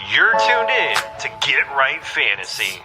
You're tuned in to Get Right Fantasy.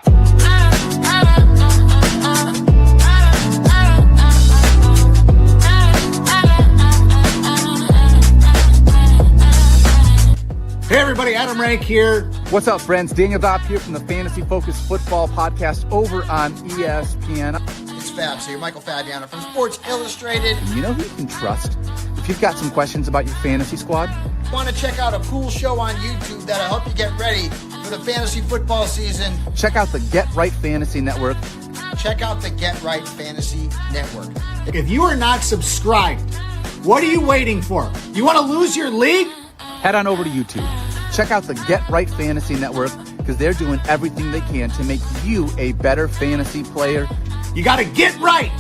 Hey everybody, Adam Rank here. What's up, friends? Daniel Dopp here from the Fantasy Focused Football Podcast over on ESPN. It's Fabs here, Michael Fabiano from Sports Illustrated. You know who you can trust if you've got some questions about your fantasy squad? Want to check out a cool show on YouTube that'll help you get ready for the fantasy football season? Check out the Get Right Fantasy Network. Check out the Get Right Fantasy Network. If you are not subscribed, what are you waiting for? You want to lose your league? Head on over to YouTube. Check out the Get Right Fantasy Network because they're doing everything they can to make you a better fantasy player. You got to get right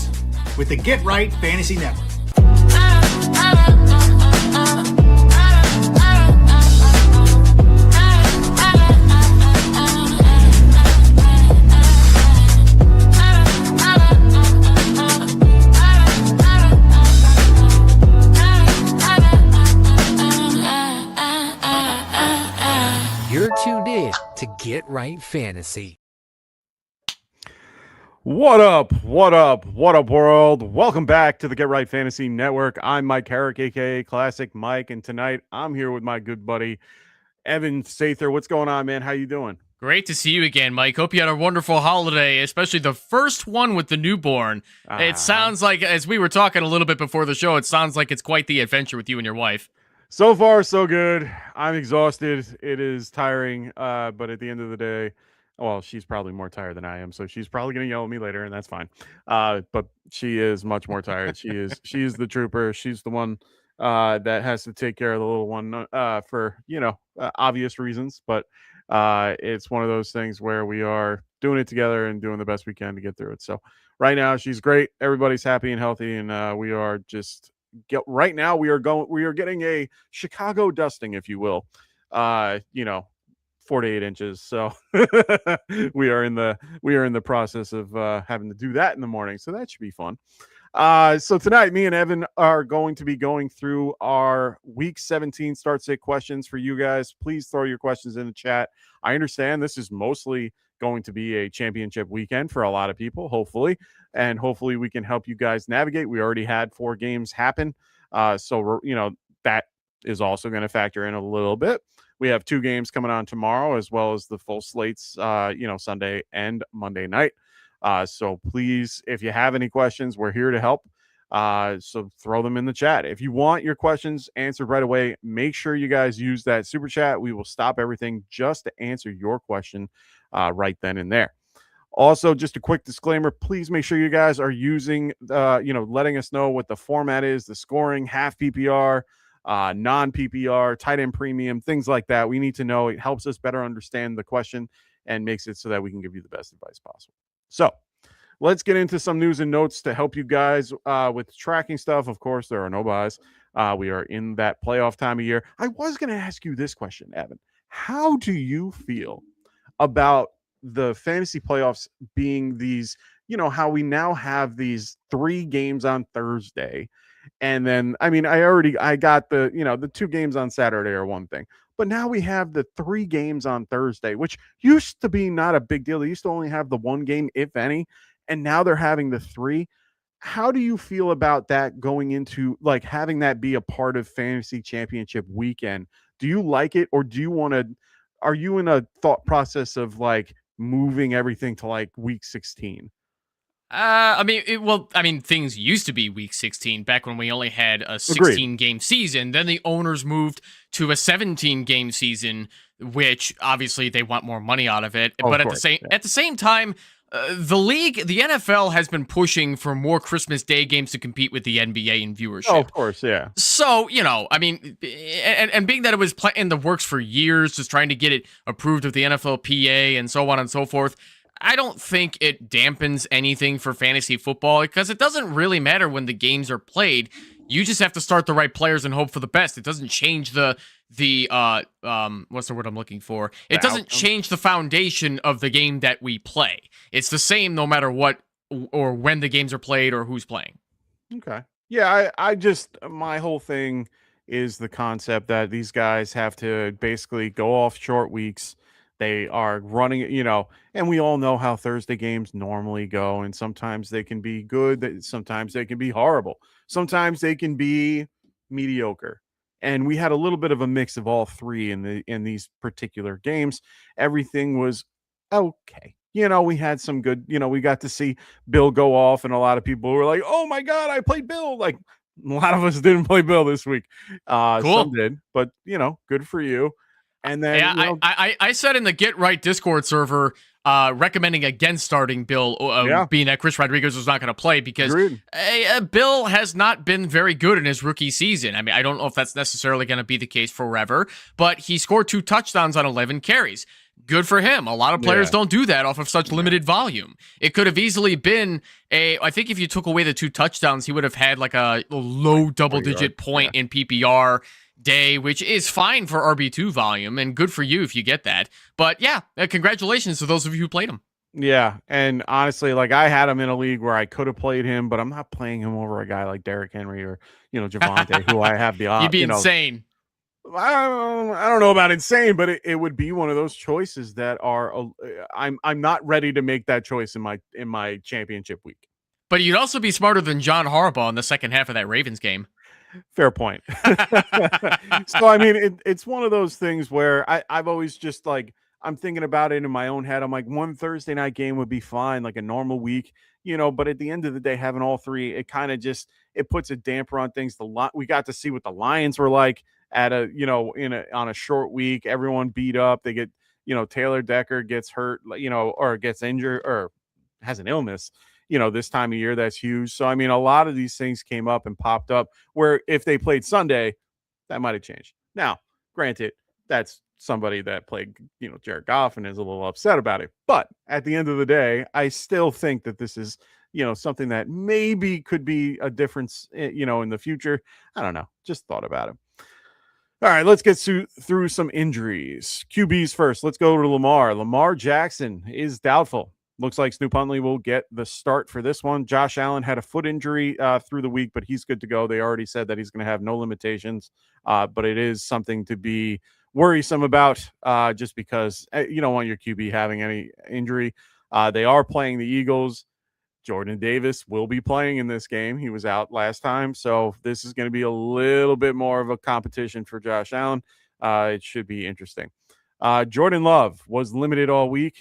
with the Get Right Fantasy Network. You're tuned in to Get Right Fantasy. What up, world? Welcome back to the Get Right Fantasy Network. I'm Mike Herrick, a.k.a. Classic Mike, and tonight I'm here with my good buddy, Evan Sather. What's going on, man? How you doing? Great to see you again, Mike. Hope you had a wonderful holiday, especially the first one with the newborn. It sounds like, as we were talking a little bit before the show, it sounds like it's quite the adventure with you and your wife. So far, so good. I'm exhausted. It is tiring, but at the end of the day, well, she's probably more tired than I am, so she's probably going to yell at me later, and that's fine. But she is much more tired. She is the trooper. She's the one that has to take care of the little one for, obvious reasons. But it's one of those things where we are doing it together and doing the best we can to get through it. So right now, she's great. Everybody's happy and healthy, and we are just right now we are getting a Chicago dusting, if you will. 4 to 8 inches. So we are in the process of having to do that in the morning. So that should be fun. So tonight, me and Evan are going to be going through our Week 17 start sit questions for you guys. Please throw your questions in the chat. I understand this is mostly going to be a championship weekend for a lot of people, hopefully. And hopefully we can help you guys navigate. We already had 4 games happen. So that is also going to factor in a little bit. We have 2 games coming on tomorrow, as well as the full slates, Sunday and Monday night. So please, if you have any questions, we're here to help. So throw them in the chat. If you want your questions answered right away, make sure you guys use that super chat. We will stop everything just to answer your question right then and there. Also, just a quick disclaimer, please make sure you guys are using, letting us know what the format is, the scoring, half PPR, non-PPR, tight end premium, things like that. We need to know. It helps us better understand the question and makes it so that we can give you the best advice possible. So let's get into some news and notes to help you guys with tracking stuff. Of course, there are no buys. We are in that playoff time of year. I was going to ask you this question, Evan. How do you feel about the fantasy playoffs being these, how we now have these 3 games on Thursday? And then, I got the 2 games on Saturday are one thing, but now we have the 3 games on Thursday, which used to be not a big deal. They used to only have the 1 game, if any, and now they're having the 3. How do you feel about that going into having that be a part of fantasy championship weekend? Do you like it, or are you in a thought process of moving everything to week 16? Things used to be week 16 back when we only had a 16-game season. Then the owners moved to a 17-game season, which obviously they want more money out of it. But at the same time, the league, the NFL has been pushing for more Christmas Day games to compete with the NBA in viewership. Oh, of course, yeah. So, and being that it was in the works for years, just trying to get it approved with the NFLPA and so on and so forth, I don't think it dampens anything for fantasy football because it doesn't really matter when the games are played. You just have to start the right players and hope for the best. It doesn't change the what's the word I'm looking for? It doesn't change the foundation of the game that we play. It's the same no matter what or when the games are played or who's playing. Okay. Yeah, I just, my whole thing is the concept that these guys have to basically go off short weeks. They are running, and we all know how Thursday games normally go. And sometimes they can be good. Sometimes they can be horrible. Sometimes they can be mediocre. And we had a little bit of a mix of all three in these particular games. Everything was okay. We had some good, we got to see Bill go off, and a lot of people were like, oh my God, I played Bill. Like, a lot of us didn't play Bill this week. Cool. Some did, but good for you. And then I said in the Get Right Discord server, recommending against starting Bill, being that Chris Rodriguez was not going to play because Bill has not been very good in his rookie season. I mean, I don't know if that's necessarily going to be the case forever, but he scored 2 touchdowns on 11 carries. Good for him. A lot of players don't do that off of such limited volume. It could have easily been I think if you took away the 2 touchdowns, he would have had like a low double-digit point in PPR day, which is fine for RB2 volume, and good for you if you get that. But yeah, congratulations to those of you who played him. Yeah, and honestly, like, I had him in a league where I could have played him, but I'm not playing him over a guy like Derrick Henry or Javonte, who I have the You'd be insane. I don't know about insane, but it would be one of those choices that are I'm not ready to make that choice in my championship week. But you'd also be smarter than John Harbaugh in the second half of that Ravens game. Fair point. So I mean, it's one of those things where I've always just like, I'm thinking about it in my own head. I'm like, one Thursday night game would be fine, like a normal week, but at the end of the day, having all three, it kind of just, it puts a damper on things. We got to see what the Lions were like at on a short week. Everyone beat up. They get, Taylor Decker gets hurt, or gets injured or has an illness, this time of year. That's huge. So, I mean, a lot of these things came up and popped up where if they played Sunday, that might have changed. Now, granted, that's somebody that played, Jared Goff and is a little upset about it. But at the end of the day, I still think that this is, something that maybe could be a difference, in the future. I don't know. Just thought about it. All right, let's get through some injuries. QBs first. Let's go to Lamar. Lamar Jackson is doubtful. Looks like Snoop Huntley will get the start for this one. Josh Allen had a foot injury through the week, but he's good to go. They already said that he's going to have no limitations, but it is something to be worrisome about just because you don't want your QB having any injury. They are playing the Eagles. Jordan Davis will be playing in this game. He was out last time, so this is going to be a little bit more of a competition for Josh Allen. It should be interesting. Jordan Love was limited all week.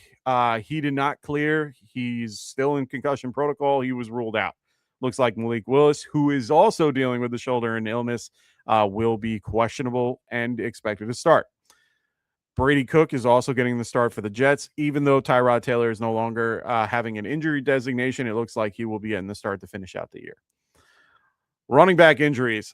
He did not clear. He's still in concussion protocol. He was ruled out. Looks like Malik Willis, who is also dealing with the shoulder and illness, will be questionable and expected to start. Brady Cook is also getting the start for the Jets. Even though Tyrod Taylor is no longer having an injury designation, it looks like he will be getting the start to finish out the year. Running back injuries.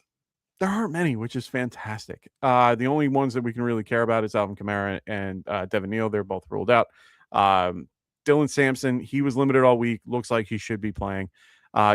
There aren't many, which is fantastic. The only ones that we can really care about is Alvin Kamara and Devin Neal. They're both ruled out. Dylan Sampson, he was limited all week. Looks like he should be playing.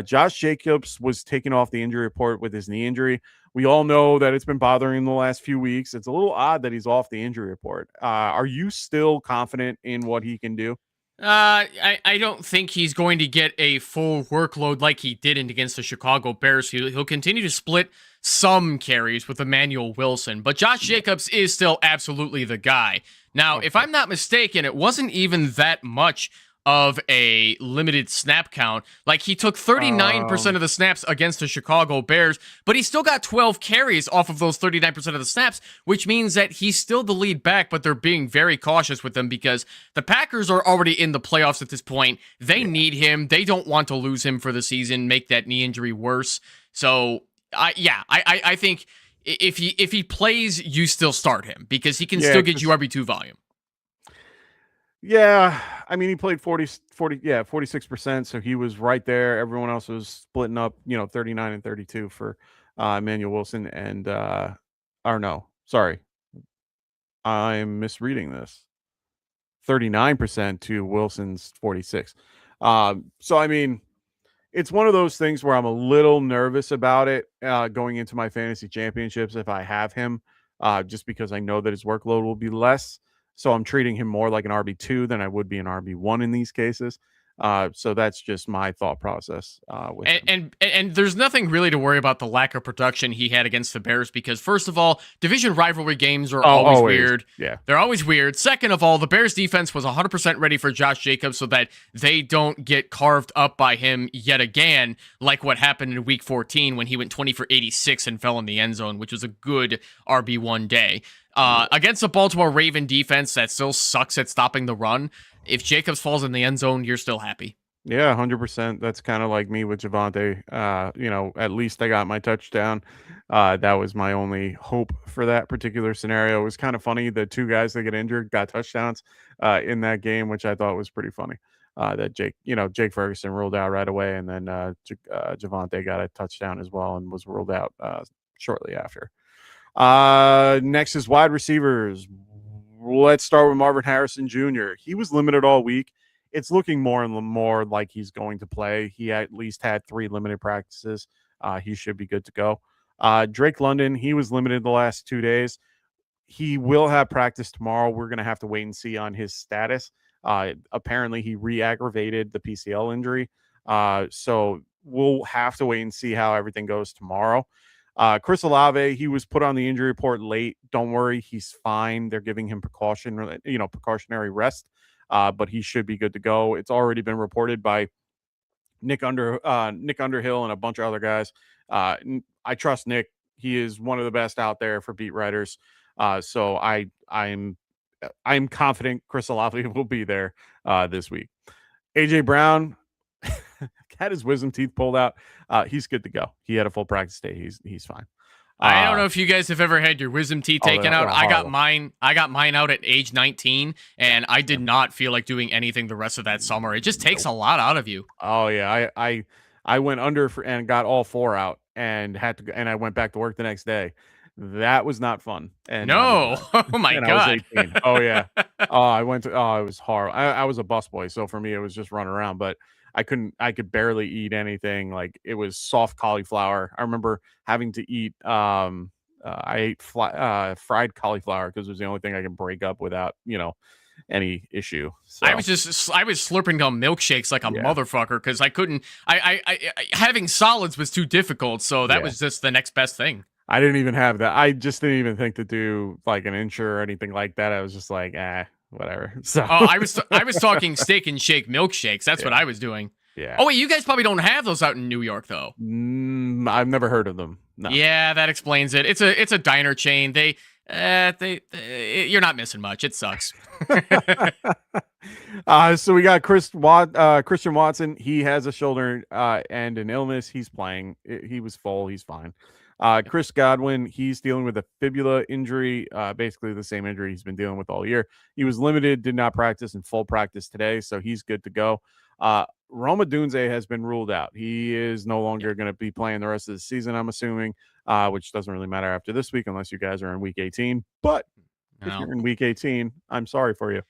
Josh Jacobs was taken off the injury report with his knee injury. We all know that it's been bothering him the last few weeks. It's a little odd that he's off the injury report. Are you still confident in what he can do? I don't think he's going to get a full workload like he did against the Chicago Bears. He'll continue to split some carries with Emmanuel Wilson, but Josh Jacobs is still absolutely the guy. Now, if I'm not mistaken, it wasn't even that much of a limited snap count. Like, he took 39% of the snaps against the Chicago Bears, but he still got 12 carries off of those 39% of the snaps, which means that he's still the lead back, but they're being very cautious with him because the Packers are already in the playoffs at this point. They need him. They don't want to lose him for the season, make that knee injury worse. So, I think if he plays, you still start him because he can still get you RB2 volume. Yeah, I mean, he played 46%, so he was right there. Everyone else was splitting up, 39 and 32 for Emmanuel Wilson and I'm misreading this. 39% to Wilson's 46. So, I mean, it's one of those things where I'm a little nervous about it going into my fantasy championships if I have him, just because I know that his workload will be less. So I'm treating him more like an RB2 than I would be an RB1 in these cases. So that's just my thought process with him. And there's nothing really to worry about the lack of production he had against the Bears because first of all, division rivalry games are always weird. Yeah, they're always weird. Second of all, the Bears defense was 100% ready for Josh Jacobs so that they don't get carved up by him yet again, like what happened in Week 14 when he went 20 for 86 and fell in the end zone, which was a good RB1 day. Against the Baltimore Raven defense that still sucks at stopping the run, if Jacobs falls in the end zone, you're still happy. Yeah, 100%. That's kind of like me with Javonte. At least I got my touchdown. That was my only hope for that particular scenario. It was kind of funny. The two guys that get injured got touchdowns in that game, which I thought was pretty funny. That Jake Ferguson ruled out right away, and then Javonte got a touchdown as well and was ruled out shortly after. Next is wide receivers. Let's start with Marvin Harrison Jr. He was limited all week. It's looking more and more like he's going to play. He at least had 3 limited practices. He should be good to go. Drake London, he was limited the last 2 days. He will have practice tomorrow. We're going to have to wait and see on his status. Apparently, he re-aggravated the PCL injury. So we'll have to wait and see how everything goes tomorrow. Chris Olave, he was put on the injury report late. Don't worry, he's fine. They're giving him precautionary rest. But he should be good to go. It's already been reported by Nick Underhill and a bunch of other guys. I trust Nick. He is one of the best out there for beat writers. So I'm confident Chris Olave will be there this week. AJ Brown had his wisdom teeth pulled out. He's good to go. He had a full practice day. He's fine. I don't know if you guys have ever had your wisdom teeth taken out. I got mine out at age 19, and I did not feel like doing anything the rest of that summer. It just takes a lot out of you. Oh yeah, I went under and got all 4 out, and had to go, and I went back to work the next day. That was not fun. And no, oh my God. I was 18. Oh yeah. It was horrible. I was a busboy, so for me it was just run around, but I could barely eat anything. Like it was soft cauliflower. I remember having to eat, I ate fried cauliflower because it was the only thing I could break up without, any issue. So. I was slurping down milkshakes like a motherfucker because I couldn't, I having solids was too difficult. So that was just the next best thing. I didn't even have that. I just didn't even think to do like an insure or anything like that. I was just like, whatever. So I was talking steak and shake milkshakes. That's what I was doing. Yeah. Oh wait, you guys probably don't have those out in New York though. I've never heard of them. No. Yeah, that explains it. It's a diner chain. They you're not missing much. It sucks. So we got Christian Watson. He has a shoulder and an illness. He's playing. He was full. He's fine. Chris Godwin, he's dealing with a fibula injury, basically the same injury he's been dealing with all year. He was limited, did not practice in full practice today, so he's good to go. Roma Dunze has been ruled out. He is no longer going to be playing the rest of the season, I'm assuming, which doesn't really matter after this week unless you guys are in week 18. But if you're in week 18, I'm sorry for you.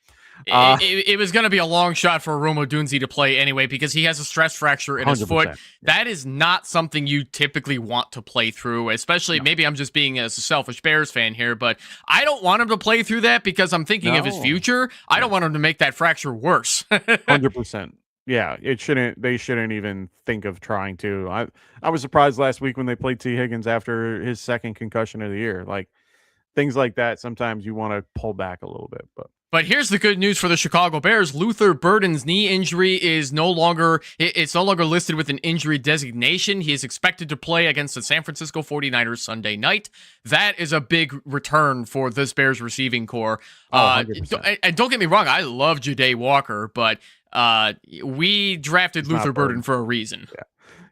It was going to be a long shot for Roma Dunze to play anyway because he has a stress fracture in his foot. Yeah. That is not something you typically want to play through, especially maybe I'm just being a selfish Bears fan here, but I don't want him to play through that because I'm thinking of his future. I don't want him to make that fracture worse. 100%. Yeah, they shouldn't even think of trying to. I was surprised last week when they played T. Higgins after his second concussion of the year. Like things like that, sometimes you want to pull back a little bit, But here's the good news for the Chicago Bears. Luther Burden's knee injury is no longer listed with an injury designation. He is expected to play against the San Francisco 49ers Sunday night. That is a big return for this Bears receiving core. And don't get me wrong, I love Ja'Day Walker, but we drafted Luther Burden for a reason. Yeah.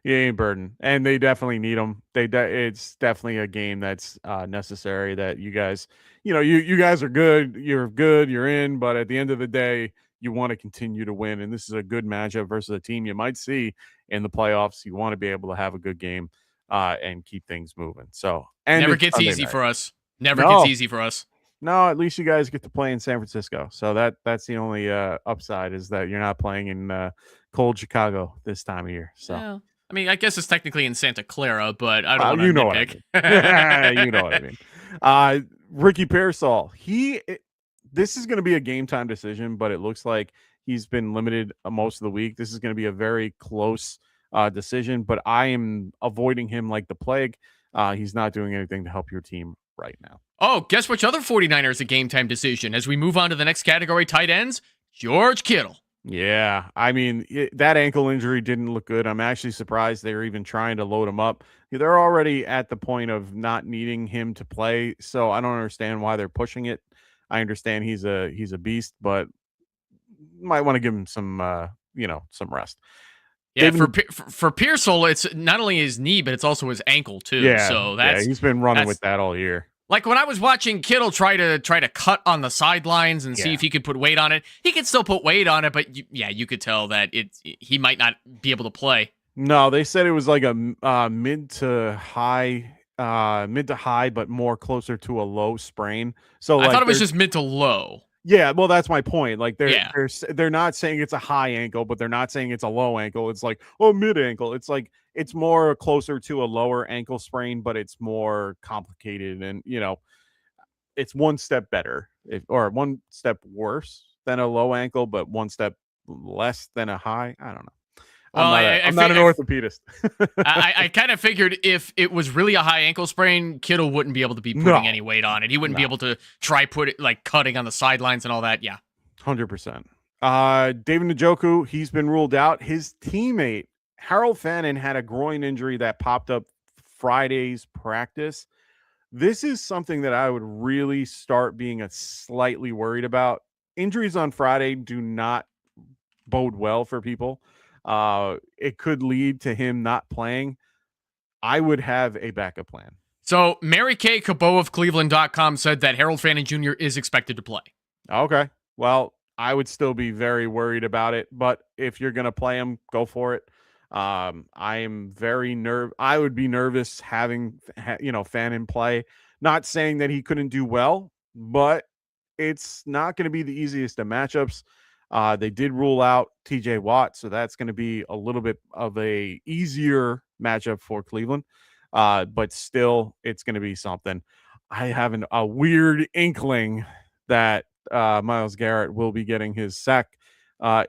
He ain't Burden, and they definitely need him. It's definitely a game that's necessary. That you guys, you guys are good. You're in. But at the end of the day, you want to continue to win, and this is a good matchup versus a team you might see in the playoffs. You want to be able to have a good game and keep things moving. So, and never gets easy for us. Never gets easy for us. No, at least you guys get to play in San Francisco. So that's the only upside is that you're not playing in cold Chicago this time of year. So. Yeah. I mean, I guess it's technically in Santa Clara, but I don't want to nitpick. You know what I mean. Ricky Pearsall, this is going to be a game time decision, but it looks like He's been limited most of the week. This is going to be a very close decision, but I am avoiding him like the plague. He's not doing anything to help your team right now. Oh, guess which other 49er is a game time decision? As we move on to the next category, tight ends, George Kittle. Yeah, I mean, that ankle injury didn't look good. I'm actually surprised they're even trying to load him up. They're already at the point of not needing him to play, so I don't understand why they're pushing it. I understand he's a beast, but might want to give him some some rest. Yeah, for Pearsall, it's not only his knee, but it's also his ankle too. Yeah, so he's been running with that all year. Like when I was watching Kittle try to cut on the sidelines and see if he could put weight on it, he could still put weight on it, but you could tell that he might not be able to play. No, they said it was like a mid to high, but more closer to a low sprain. So I thought it was just mid to low. Yeah, well, that's my point. Like they're not saying it's a high ankle, but they're not saying it's a low ankle. It's like, mid ankle. It's like it's more closer to a lower ankle sprain, but it's more complicated, and it's one step better or one step worse than a low ankle, but one step less than a high. I don't know. Well, I'm not an orthopedist. I kind of figured if it was really a high ankle sprain, Kittle wouldn't be able to be putting any weight on it. He wouldn't be able to put it like cutting on the sidelines and all that. Yeah. 100%. David Njoku, he's been ruled out. His teammate, Harold Fannin, had a groin injury that popped up Friday's practice. This is something that I would really start being slightly worried about. Injuries on Friday do not bode well for people. It could lead to him not playing. I would have a backup plan. So Mary Kay Cabot of Cleveland.com said that Harold Fannin Jr. is expected to play. Okay. Well, I would still be very worried about it, but if you're going to play him, go for it. I am very I would be nervous having, Fannin play. Not saying that he couldn't do well, but it's not going to be the easiest of matchups. They did rule out TJ Watt, so that's going to be a little bit of a easier matchup for Cleveland. But still, it's going to be something. I have a weird inkling that Myles Garrett will be getting his sack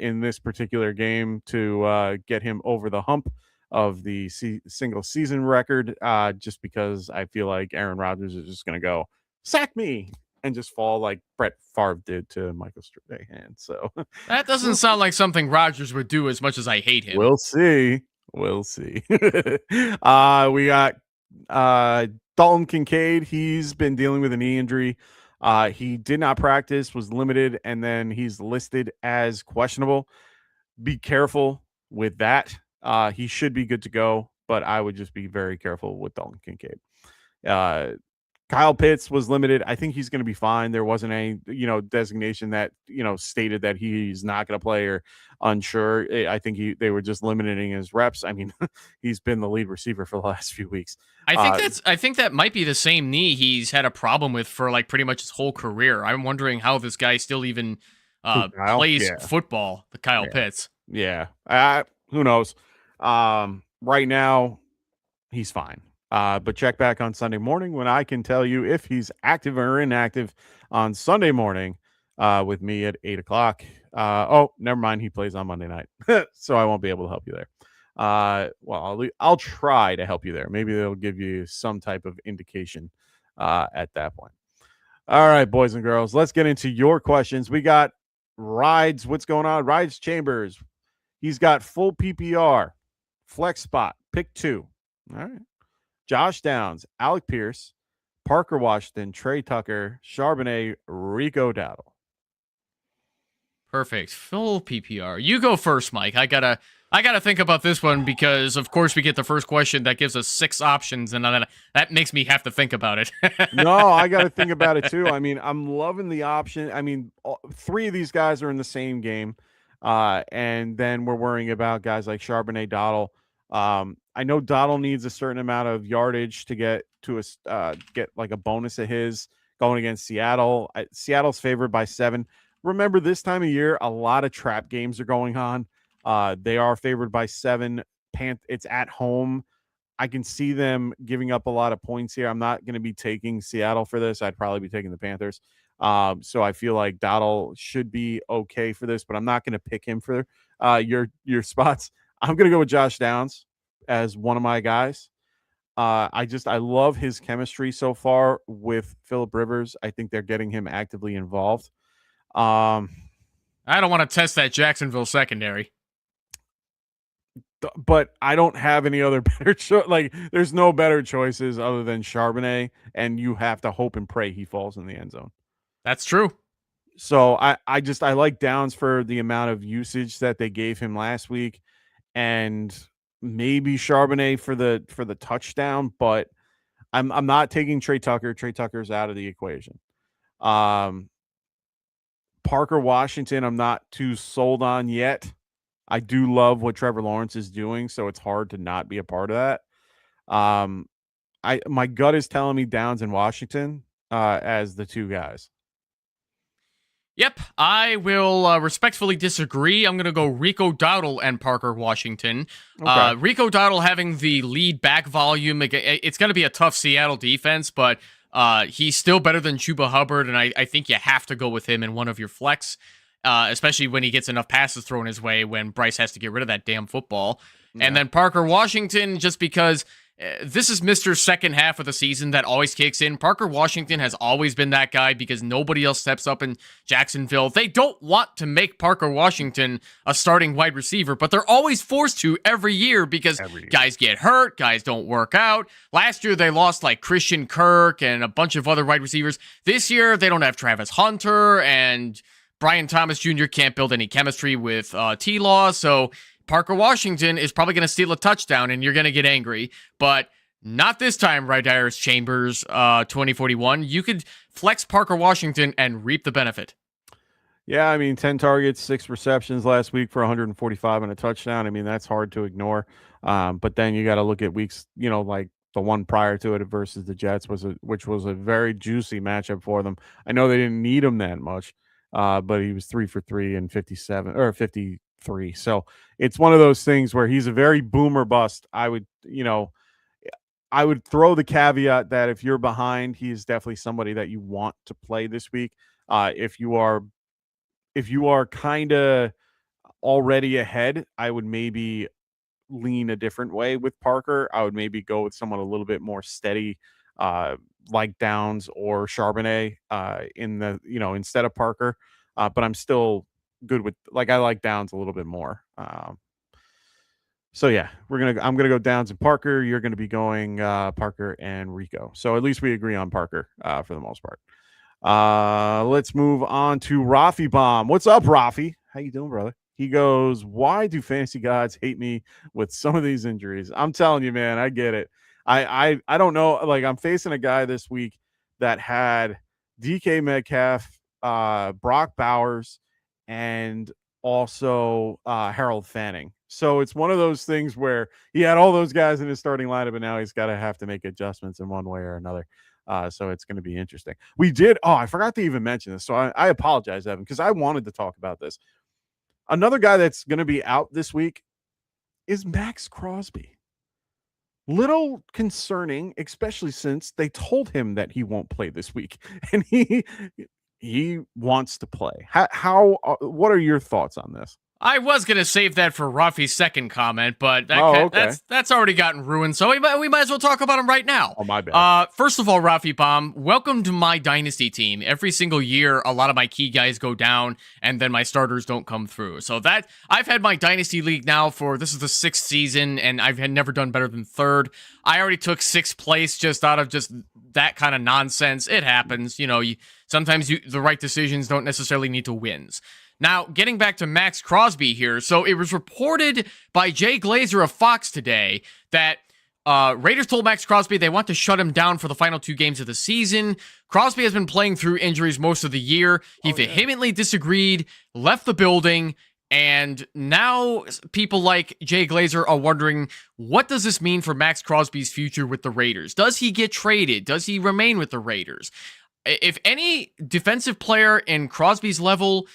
in this particular game to get him over the hump of the single season record, just because I feel like Aaron Rodgers is just going to go, sack me, and just fall like Brett Favre did to Michael Strahan. So that doesn't sound like something Rodgers would do, as much as I hate him. We'll see. We got Dalton Kincaid. He's been dealing with a knee injury. He did not practice, was limited, and then he's listed as questionable. Be careful with that. He should be good to go, but I would just be very careful with Dalton Kincaid. Kyle Pitts was limited. I think he's going to be fine. There wasn't any, designation that, stated that he's not going to play or unsure. I think they were just limiting his reps. I mean, he's been the lead receiver for the last few weeks. I think that might be the same knee he's had a problem with for like pretty much his whole career. I'm wondering how this guy still even plays football, the Kyle Pitts. Yeah. Who knows? Right now, he's fine. But check back on Sunday morning when I can tell you if he's active or inactive on Sunday morning with me at 8:00. Never mind. He plays on Monday night, so I won't be able to help you there. Well, I'll try to help you there. Maybe they'll give you some type of indication at that point. All right, boys and girls, let's get into your questions. We got Rides. What's going on? Rides Chambers. He's got full PPR, flex spot, pick 2. All right. Josh Downs, Alec Pierce, Parker Washington, Trey Tucker, Charbonnet, Rico Dowdle. Perfect. Full PPR. You go first, Mike. I gotta think about this one because, of course, we get the first question that gives us 6 options, and that makes me have to think about it. No, I got to think about it too. I mean, I'm loving the option. I mean, 3 of these guys are in the same game, and then we're worrying about guys like Charbonnet, Dowdle. I know Dowdle needs a certain amount of yardage to get like a bonus of his going against Seattle. Seattle's favored by 7. Remember, this time of year, a lot of trap games are going on. They are favored by 7. It's at home. I can see them giving up a lot of points here. I'm not going to be taking Seattle for this. I'd probably be taking the Panthers. So I feel like Dowdle should be okay for this, but I'm not going to pick him for your spots. I'm going to go with Josh Downs as one of my guys. I love his chemistry so far with Phillip Rivers. I think they're getting him actively involved. I don't want to test that Jacksonville secondary. But I don't have any other better choice. Like, there's no better choices other than Charbonnet, and you have to hope and pray he falls in the end zone. That's true. So I like Downs for the amount of usage that they gave him last week, and maybe Charbonnet for the touchdown. But I'm not taking Trey Tucker. Trey Tucker's out of the equation. Parker Washington, I'm not too sold on yet. I do love what Trevor Lawrence is doing, so it's hard to not be a part of that. My gut is telling me Downs and Washington as the two guys. Yep, I will respectfully disagree. I'm going to go Rico Dowdle and Parker Washington. Okay. Rico Dowdle having the lead back volume. It's going to be a tough Seattle defense, but he's still better than Chuba Hubbard, and I think you have to go with him in one of your flex. Especially when he gets enough passes thrown his way when Bryce has to get rid of that damn football. Yeah. And then Parker Washington, just because this is Mr. second half of the season that always kicks in. Parker Washington has always been that guy because nobody else steps up in Jacksonville. They don't want to make Parker Washington a starting wide receiver, but they're always forced to every year because guys get hurt, guys don't work out. Last year, they lost like Christian Kirk and a bunch of other wide receivers. This year, they don't have Travis Hunter, and Brian Thomas Jr. can't build any chemistry with T-Law, so Parker Washington is probably going to steal a touchdown, and you're going to get angry. But not this time, right, Iris Chambers 2041. You could flex Parker Washington and reap the benefit. Yeah, I mean, 10 targets, 6 receptions last week for 145 and a touchdown. I mean, that's hard to ignore. But then you got to look at weeks, like the one prior to it versus the Jets, which was a very juicy matchup for them. I know they didn't need him that much. But he was 3 for 3 and 53. So it's one of those things where he's a very boomer bust. I would throw the caveat that if you're behind, he is definitely somebody that you want to play this week. If you are kind of already ahead, I would maybe lean a different way with Parker. I would maybe go with someone a little bit more steady, like Downs or Charbonnet instead of Parker. But I'm still good with, I like Downs a little bit more. So yeah, I'm gonna go Downs and Parker. You're gonna be going Parker and Rico. So at least we agree on Parker for the most part. Let's move on to Rafi Bomb. What's up, Rafi? How you doing, brother? He goes, why do fantasy gods hate me with some of these injuries? I'm telling you, man, I get it. I don't know. Like, I'm facing a guy this week that had DK Metcalf, Brock Bowers, and also Harold Fanning. So it's one of those things where he had all those guys in his starting lineup, and now he's got to have to make adjustments in one way or another. So it's going to be interesting. I forgot to even mention this. So I apologize, Evan, because I wanted to talk about this. Another guy that's going to be out this week is Max Crosby. Little concerning, especially since they told him that he won't play this week, and he wants to play. What are your thoughts on this? I was going to save that for Rafi's second comment, but that's already gotten ruined, so we might as well talk about him right now. Oh, my bad. First of all, Rafi Bomb, welcome to my Dynasty team. Every single year, a lot of my key guys go down, and then my starters don't come through. So that I've had my Dynasty League now this is the 6th season, and I've never done better than 3rd. I already took 6th place just out of just that kind of nonsense. It happens. Sometimes the right decisions don't necessarily need to wins. Now, getting back to Max Crosby here. So it was reported by Jay Glazer of Fox today that Raiders told Max Crosby they want to shut him down for the final 2 games of the season. Crosby has been playing through injuries most of the year. He vehemently disagreed, left the building, and now people like Jay Glazer are wondering, what does this mean for Max Crosby's future with the Raiders? Does he get traded? Does he remain with the Raiders? If any defensive player in Crosby's level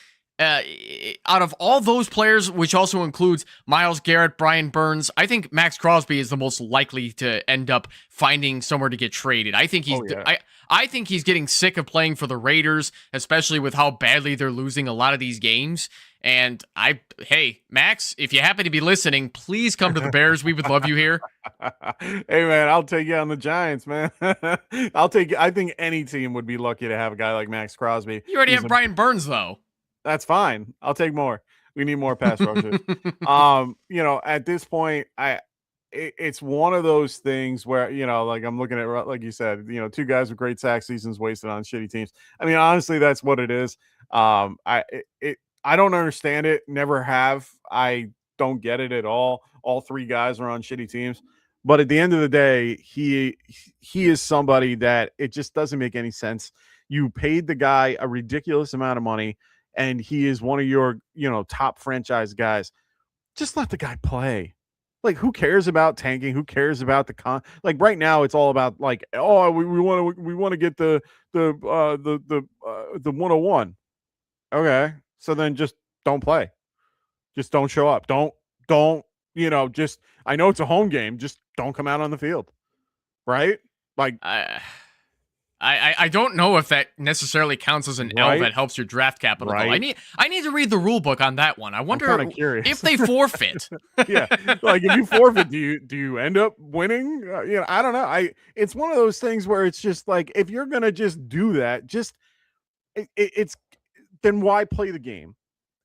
out of all those players, which also includes Myles Garrett, Brian Burns, I think Max Crosby is the most likely to end up finding somewhere to get traded. I think I think he's getting sick of playing for the Raiders, especially with how badly they're losing a lot of these games. And hey, Max, if you happen to be listening, please come to the Bears. We would love you here. Hey, man, I'll take you on the Giants, man. I think any team would be lucky to have a guy like Max Crosby. You already have Brian Burns, though. That's fine. I'll take more. We need more pass rushers. At this point, it's one of those things where, like I'm looking at, like you said, two guys with great sack seasons wasted on shitty teams. I mean, honestly, that's what it is. I don't understand it. Never have. I don't get it at all. All three guys are on shitty teams. But at the end of the day, he is somebody that it just doesn't make any sense. You paid the guy a ridiculous amount of money, and he is one of your, top franchise guys. Just let the guy play. Like, who cares about tanking? Who cares about like right now? It's all about like, oh, we want to get the 101. Okay, so then just don't play. Just don't show up. Don't just. I know it's a home game. Just don't come out on the field, right? Like, I don't know if that necessarily counts as an L that helps your draft capital. Right. Though. I need to read the rule book on that one. I wonder if they forfeit. Yeah, like if you forfeit, do you end up winning? I don't know. It's one of those things where it's just like, if you're gonna just do that, it's then why play the game?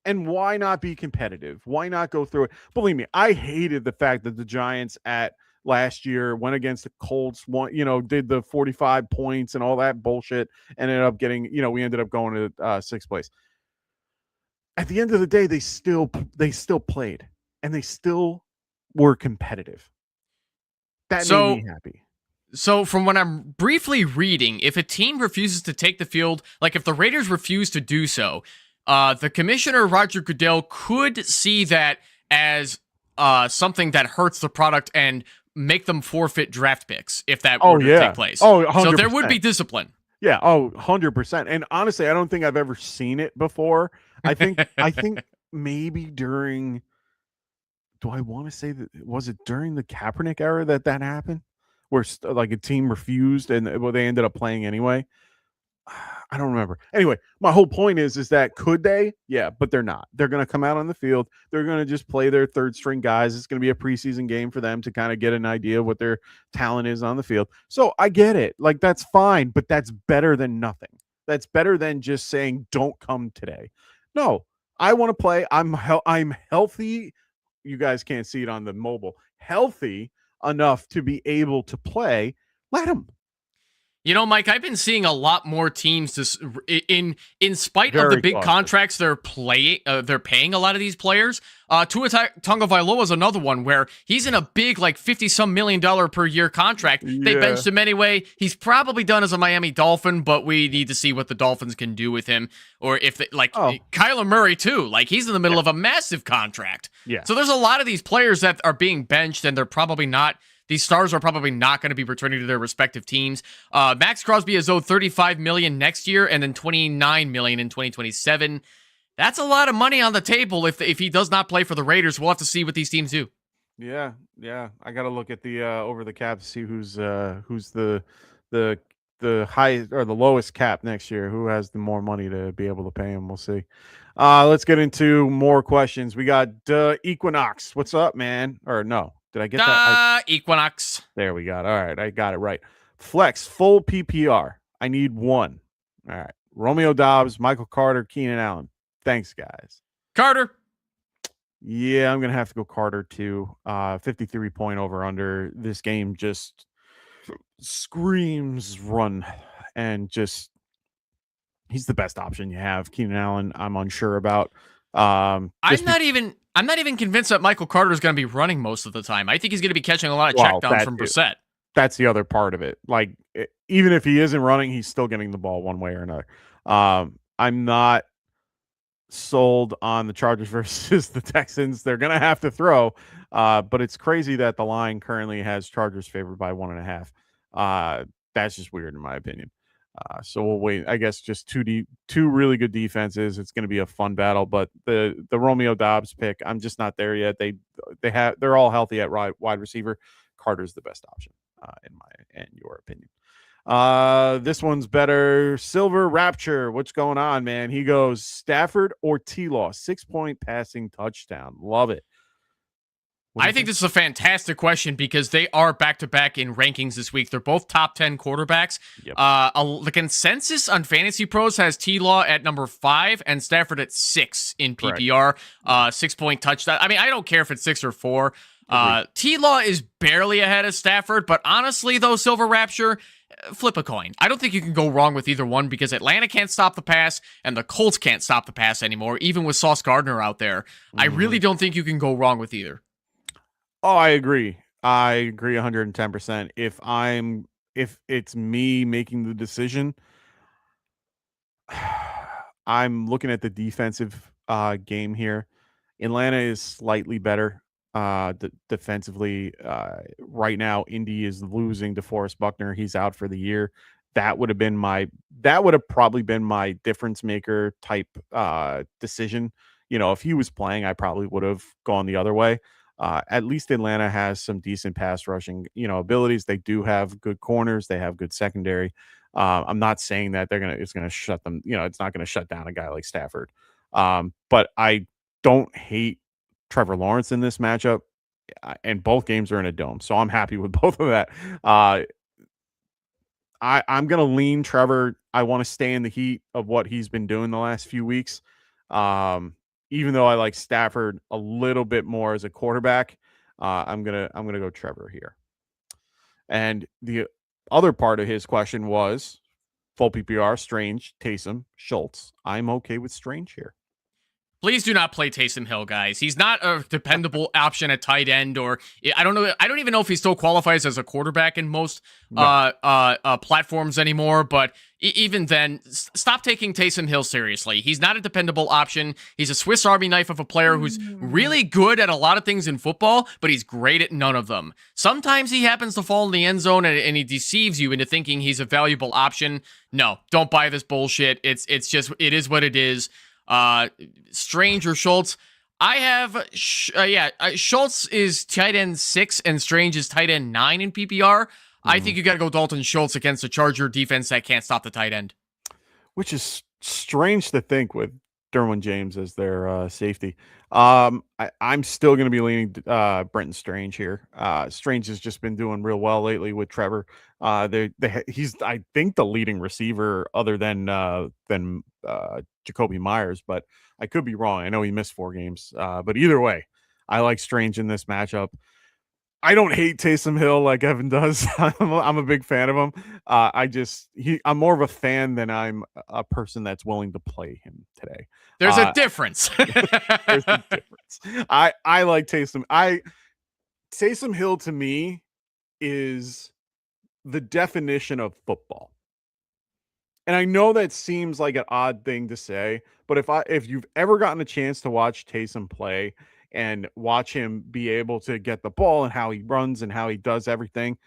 And why not be competitive? Why not go through it? Believe me, I hated the fact that the Giants last year went against the Colts, did the 45 points and all that bullshit, and ended up getting, we ended up going to sixth place. At the end of the day, they still played, and they still were competitive. That made me happy. So from what I'm briefly reading, if a team refuses to take the field, like if the Raiders refuse to do so, the commissioner, Roger Goodell, could see that as something that hurts the product and make them forfeit draft picks if that were to take place. Oh, 100%. So there would be discipline. Yeah. Oh, 100%. And honestly, I don't think I've ever seen it before. I think maybe during, do I want to say that, was it during the Kaepernick era that happened? Where like a team refused and they ended up playing anyway. I don't remember. Anyway, my whole point is that could they? Yeah, but they're not. They're going to come out on the field. They're going to just play their third string guys. It's going to be a preseason game for them to kind of get an idea of what their talent is on the field. So I get it. Like, that's fine, but that's better than nothing. That's better than just saying, don't come today. No, I want to play. I'm healthy. You guys can't see it on the mobile. Healthy enough to be able to play. Let them. Mike, I've been seeing a lot more teams in spite of the big contracts they're paying a lot of these players. Tua Tagovailoa is another one where he's in a big, like $50-some million per year contract. Yeah. They benched him anyway. He's probably done as a Miami Dolphin, but we need to see what the Dolphins can do with him. Or if Kyler Murray too, like he's in the middle of a massive contract. Yeah. So there's a lot of these players that are being benched, and they're probably not. These stars are probably not going to be returning to their respective teams. Max Crosby is owed $35 million next year and then $29 million in 2027. That's a lot of money on the table if he does not play for the Raiders. We'll have to see what these teams do. Yeah. I got to look at the over the cap to see who's the highest or the lowest cap next year. Who has the more money to be able to pay him? We'll see. Let's get into more questions. We got Equinox. What's up, man? Or no. Did I get that? Equinox. There we got. All right, I got it right. Flex full PPR. I need one. All right. Romeo Dobbs, Michael Carter, Keenan Allen. Thanks, guys. Carter. Yeah, I'm gonna have to go Carter too. 53 point over under. This game just screams run, and just he's the best option you have. Keenan Allen, I'm unsure about. I'm not even convinced that Michael Carter is going to be running most of the time. I think he's going to be catching a lot of checkdowns from Brissett. That's the other part of it. Like, even if he isn't running, he's still getting the ball one way or another. I'm not sold on the Chargers versus the Texans. They're going to have to throw, but it's crazy that the line currently has Chargers favored by 1.5. That's just weird in my opinion. So we'll wait. I guess just two really good defenses. It's going to be a fun battle. But the Romeo Dobbs pick, I'm just not there yet. They're all healthy at wide receiver. Carter's the best option, in your opinion. This one's better. Silver Rapture, what's going on, man? He goes Stafford or T-Law, 6-point passing touchdown. Love it. I think this is a fantastic question because they are back-to-back in rankings this week. They're both top 10 quarterbacks. Yep. The consensus on Fantasy Pros has T-Law at number 5 and Stafford at 6 in PPR. 6-point touchdown. I mean, I don't care if it's 6 or 4. T-Law is barely ahead of Stafford, but honestly, though, Silver Rapture, flip a coin. I don't think you can go wrong with either one because Atlanta can't stop the pass and the Colts can't stop the pass anymore, even with Sauce Gardner out there. I really don't think you can go wrong with either. Oh, I agree. 110%. If it's me making the decision, I'm looking at the defensive game here. Atlanta is slightly better defensively. Right now, Indy is losing DeForest Buckner. He's out for the year. That would have probably been my difference maker type decision. If he was playing, I probably would have gone the other way. At least Atlanta has some decent pass rushing, abilities. They do have good corners. They have good secondary. I'm not saying that it's gonna shut them. It's not gonna shut down a guy like Stafford. But I don't hate Trevor Lawrence in this matchup, and both games are in a dome, so I'm happy with both of that. I'm gonna lean Trevor. I want to stay in the heat of what he's been doing the last few weeks. Even though I like Stafford a little bit more as a quarterback, I'm gonna go Trevor here. And the other part of his question was full PPR, Strange, Taysom, Schultz. I'm okay with Strange here. Please do not play Taysom Hill, guys. He's not a dependable option at tight end, or I don't know. I don't even know if he still qualifies as a quarterback in most platforms anymore. But even then, stop taking Taysom Hill seriously. He's not a dependable option. He's a Swiss Army knife of a player who's really good at a lot of things in football, but he's great at none of them. Sometimes he happens to fall in the end zone and he deceives you into thinking he's a valuable option. No, don't buy this bullshit. It's just, it is what it is. Strange or Schultz. I have Schultz is tight end 6 and Strange is tight end 9 in PPR. I think you got to go Dalton Schultz against the Charger defense that can't stop the tight end, which is strange to think with Derwin James as their safety. I'm still going to be leaning Brenton Strange here. Strange has just been doing real well lately with Trevor. He's I think the leading receiver other than Jacoby Myers, but I could be wrong. I know he missed 4 games, but either way, I like Strange in this matchup. I don't hate Taysom Hill like Evan does. I'm a big fan of him. I'm more of a fan than I'm a person that's willing to play him today. There's a difference. There's a difference. I like Taysom. Taysom Hill to me is the definition of football. And I know that seems like an odd thing to say, but if you've ever gotten a chance to watch Taysom play and watch him be able to get the ball and how he runs and how he does everything,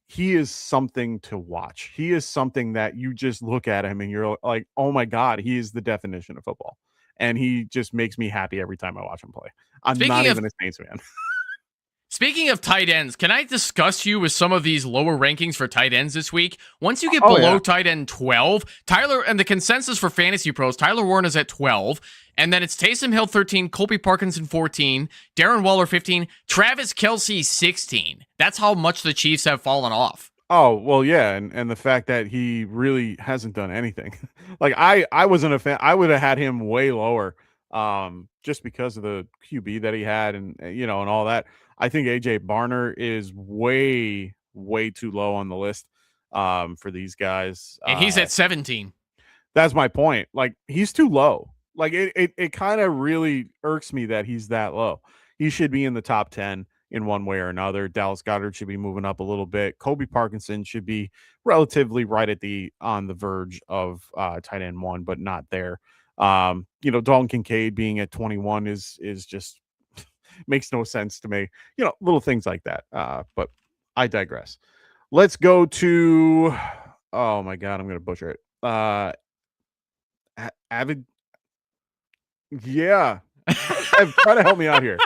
he is something to watch. He is something that you just look at him and you're like, oh my God, he is the definition of football. And he just makes me happy every time I watch him play. I'm not even a Saints fan. Speaking of tight ends, can I discuss you with some of these lower rankings for tight ends this week? Once you get below tight end 12, Tyler, and the consensus for Fantasy Pros, Tyler Warren is at 12, and then it's Taysom Hill 13, Colby Parkinson 14, Darren Waller 15, Travis Kelce 16. That's how much the Chiefs have fallen off. Oh, well, yeah, and the fact that he really hasn't done anything. Like, I wasn't a fan. I would have had him way lower just because of the QB that he had and all that. I think AJ Barner is way, way too low on the list for these guys. And he's at 17. That's my point. Like, he's too low. Like, it kind of really irks me that he's that low. He should be in the top 10 in one way or another. Dallas Goedert should be moving up a little bit. Colby Parkinson should be relatively right on the verge of tight end 1, but not there. Dalton Kincaid being at 21 is just makes no sense to me. Little things like that. But I digress. Let's go to oh my god, I'm gonna butcher it. Avid. Yeah, try to help me out here.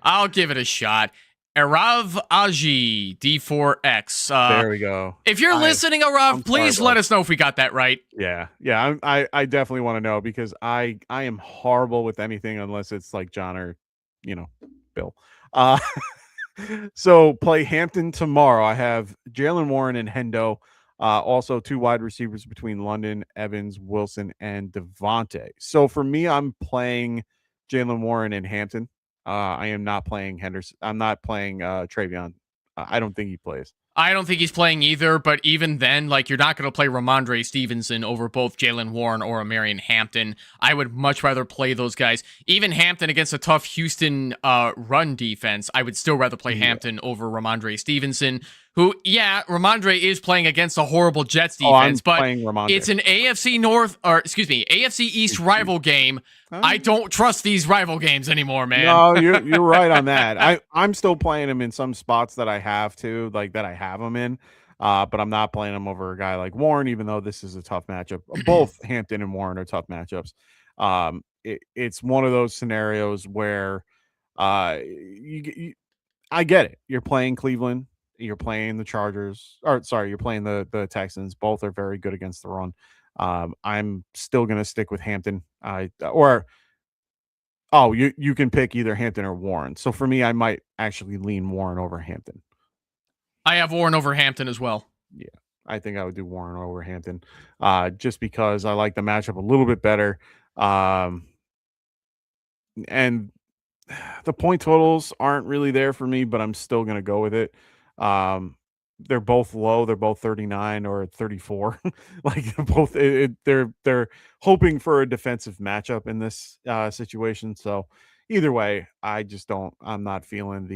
I'll give it a shot. Arav Aji D4X. There we go. If you're listening, Arav, please let us know if we got that right. Yeah. I definitely want to know because I am horrible with anything unless it's like John or Bill. So play Hampton tomorrow. I have Jalen Warren and Hendo. Also, 2 wide receivers between London, Evans, Wilson, and Devontae. So for me, I'm playing Jalen Warren and Hampton. I am not playing Henderson. I'm not playing Travion. I don't think he plays. I don't think he's playing either, but even then, like, you're not going to play Ramondre Stevenson over both Jalen Warren or Marion Hampton. I would much rather play those guys. Even Hampton against a tough Houston run defense, I would still rather play Hampton over Ramondre Stevenson, who, Ramondre is playing against a horrible Jets defense, but it's an AFC East rival game. I don't trust these rival games anymore, man. No, you're right on that. I'm still playing him in some spots that I have to, like that I have him in, but I'm not playing him over a guy like Warren, even though this is a tough matchup. Both Hampton and Warren are tough matchups. It's one of those scenarios where I get it. You're playing Cleveland. You're playing the Chargers, you're playing the Texans. Both are very good against the run. I'm still going to stick with Hampton. You can pick either Hampton or Warren. So for me, I might actually lean Warren over Hampton. I have Warren over Hampton as well. Yeah, I think I would do Warren over Hampton, just because I like the matchup a little bit better. And the point totals aren't really there for me, but I'm still going to go with it. They're both low. They're both 39 or 34. Like both, they're hoping for a defensive matchup in this situation. So either way, I'm not feeling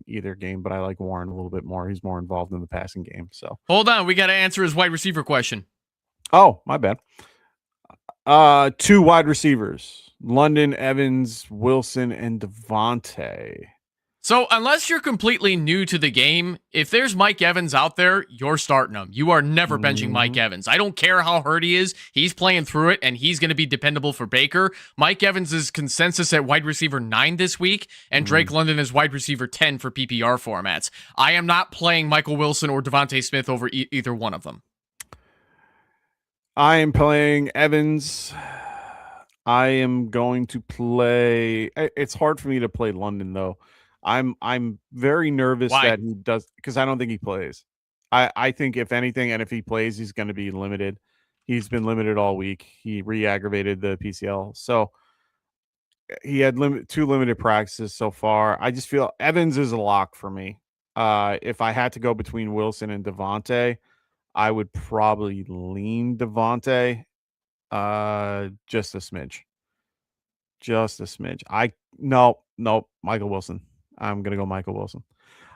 either game, but I like Warren a little bit more. He's more involved in the passing game. So hold on, we got to answer his wide receiver question. Oh, my bad. 2 wide receivers: London, Evans, Wilson, and Devontae. So unless you're completely new to the game, if there's Mike Evans out there, you're starting him. You are never benching Mike Evans. I don't care how hurt he is. He's playing through it, and he's going to be dependable for Baker. Mike Evans is consensus at wide receiver 9 this week, and Drake London is wide receiver 10 for PPR formats. I am not playing Michael Wilson or Devontae Smith over either one of them. I am playing Evans. I am going to play. It's hard for me to play London, though. I'm very nervous that he does, because I don't think he plays. I think if anything, and if he plays, he's going to be limited. He's been limited all week. He re-aggravated the PCL, so he had 2 limited practices so far. I just feel Evans is a lock for me. If I had to go between Wilson and Devontae, I would probably lean Devontae just a smidge. Nope, Michael Wilson. I'm going to go Michael Wilson.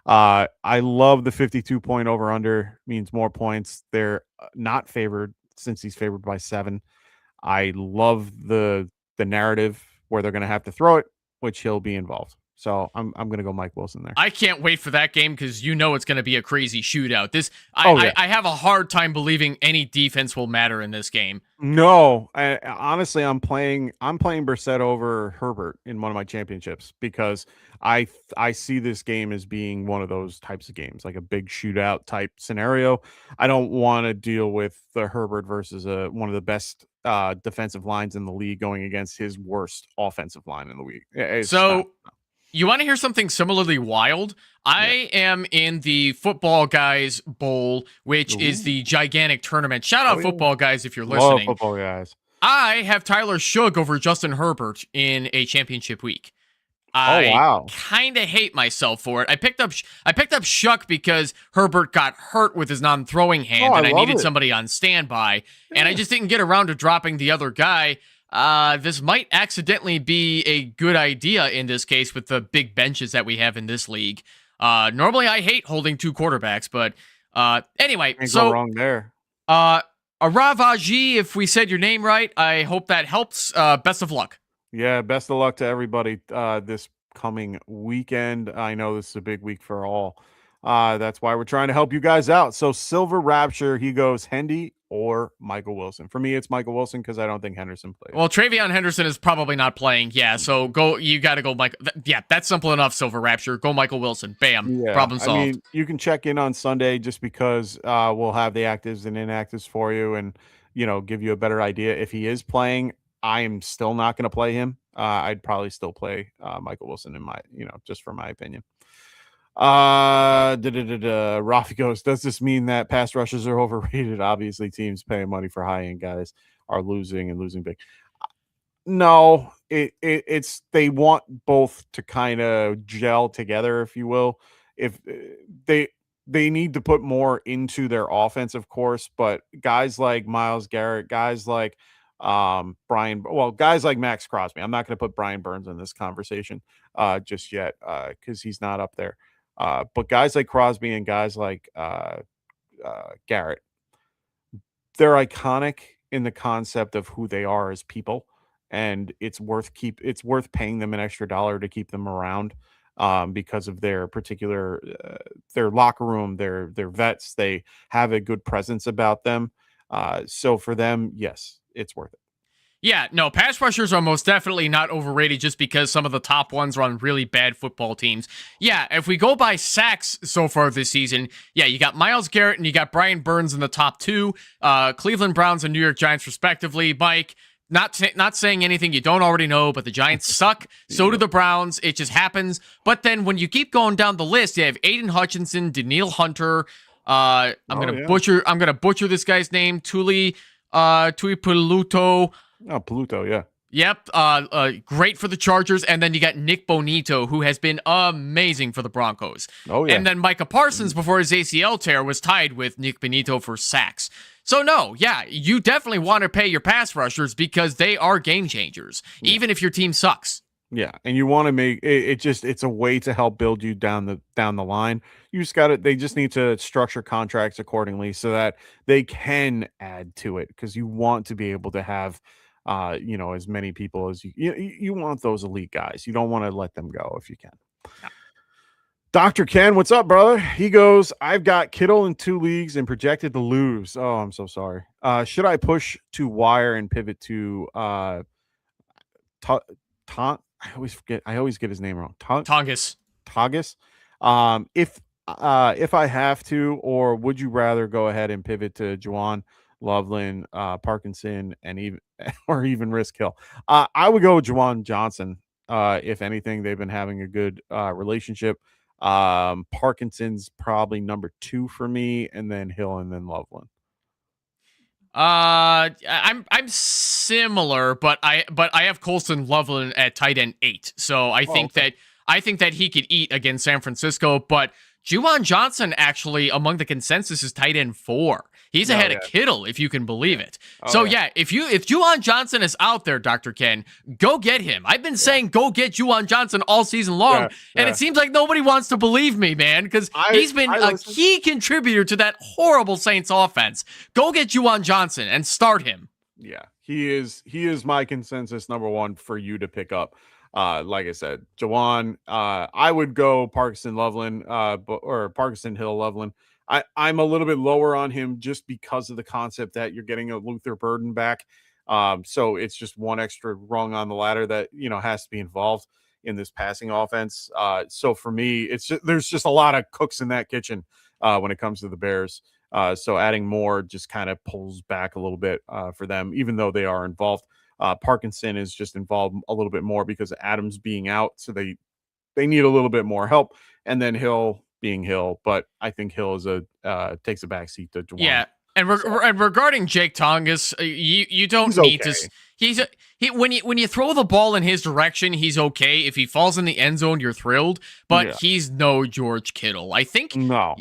I love the 52 point over under, means more points. They're not favored since he's favored by 7. I love the narrative where they're going to have to throw it, which he'll be involved. So I'm going to go Mike Wilson there. I can't wait for that game because it's going to be a crazy shootout. I have a hard time believing any defense will matter in this game. No, honestly, I'm playing Brissett over Herbert in one of my championships because I see this game as being one of those types of games, like a big shootout type scenario. I don't want to deal with the Herbert versus one of the best defensive lines in the league going against his worst offensive line in the league. You want to hear something similarly wild? I am in the Football Guys Bowl, which is the gigantic tournament. Shout out Football Guys if you're listening. Love Football Guys. I have Tyler Shugg over Justin Herbert in a championship week. I kind of hate myself for it. I picked up Shuck because Herbert got hurt with his non-throwing hand, and I needed somebody on standby, and I just didn't get around to dropping the other guy. This might accidentally be a good idea in this case with the big benches that we have in this league. Normally I hate holding 2 quarterbacks, but anyway. Can't go wrong there. Aravaji, if we said your name right, I hope that helps. Best of luck. Yeah, best of luck to everybody this coming weekend. I know this is a big week for all. That's why we're trying to help you guys out. So Silver Rapture, he goes Hendy or Michael Wilson. For me, it's Michael Wilson because I don't think Henderson plays. Well, Travion Henderson is probably not playing. Yeah, so you got to go Michael. Yeah, that's simple enough, Silver Rapture. Go Michael Wilson. Bam. Problem solved. I mean, you can check in on Sunday just because we'll have the actives and inactives for you and, give you a better idea. If he is playing, I am still not going to play him. I'd probably still play Michael Wilson in my, just for my opinion. Rafi goes, does this mean that pass rushers are overrated? Obviously, teams paying money for high-end guys are losing and losing big. No, it's they want both to kind of gel together, if you will. If they need to put more into their offense, of course, but guys like Myles Garrett, guys like guys like Max Crosby. I'm not going to put Brian Burns in this conversation just yet because he's not up there. But guys like Crosby and guys like Garrett, they're iconic in the concept of who they are as people, and it's worth paying them an extra dollar to keep them around because of their particular their locker room, their vets. They have a good presence about them. So for them, yes, it's worth it. Yeah, no, pass rushers are most definitely not overrated just because some of the top ones are on really bad football teams. Yeah, if we go by sacks so far this season, yeah, you got Myles Garrett and you got Brian Burns in the top two, Cleveland Browns and New York Giants respectively. Mike, not saying anything you don't already know, but the Giants suck. So do the Browns. It just happens. But then when you keep going down the list, you have Aiden Hutchinson, Danielle Hunter. I'm gonna butcher this guy's name. Tuli Peluto. Oh, Peluto, yeah. Yep. Great for the Chargers. And then you got Nick Bonito, who has been amazing for the Broncos. Oh, yeah. And then Micah Parsons, before his ACL tear, was tied with Nick Bonito for sacks. So, no, yeah, you definitely want to pay your pass rushers because they are game changers, even if your team sucks. Yeah, and you want to make it's a way to help build you down the line. You just got they just need to structure contracts accordingly so that they can add to it because you want to be able to have as many people as you want those elite guys. You don't want to let them go if you can. Yeah. Dr. Ken, what's up, brother? He goes, I've got Kittle in 2 leagues and projected to lose. Oh, I'm so sorry. Should I push to wire and pivot to I always get his name wrong. Tongas. If I have to, or would you rather go ahead and pivot to Juwan, Loveland, Parkinson, and even risk Hill? I would go with Juwan Johnson. If anything, they've been having a good relationship. Parkinson's probably number 2 for me, and then Hill, and then Loveland. I'm similar, but I have Colston Loveland at tight end 8. So I think that he could eat against San Francisco, but Juwan Johnson actually among the consensus is tight end 4. He's ahead of Kittle, if you can believe it. If Juwan Johnson is out there, Dr. Ken, go get him. I've been saying go get Juwan Johnson all season long, and it seems like nobody wants to believe me, man, because he's been a key contributor to that horrible Saints offense. Go get Juwan Johnson and start him. Yeah, he is my consensus number 1 for you to pick up. Like I said, Juwan, I would go Parkinson Loveland, or Parkinson Hill Loveland. I'm a little bit lower on him just because of the concept that you're getting a Luther Burden back. So it's just one extra rung on the ladder that, has to be involved in this passing offense. So for me, there's just a lot of cooks in that kitchen when it comes to the Bears. So adding more just kind of pulls back a little bit for them, even though they are involved. Parkinson is just involved a little bit more because of Adams being out. So they need a little bit more help. And then Hill being Hill, but I think Hill takes a backseat to Juwan. Yeah. And regarding Jake Tongas, you don't need to. When you throw the ball in his direction, he's okay. If he falls in the end zone, you're thrilled. But he's no George Kittle. I think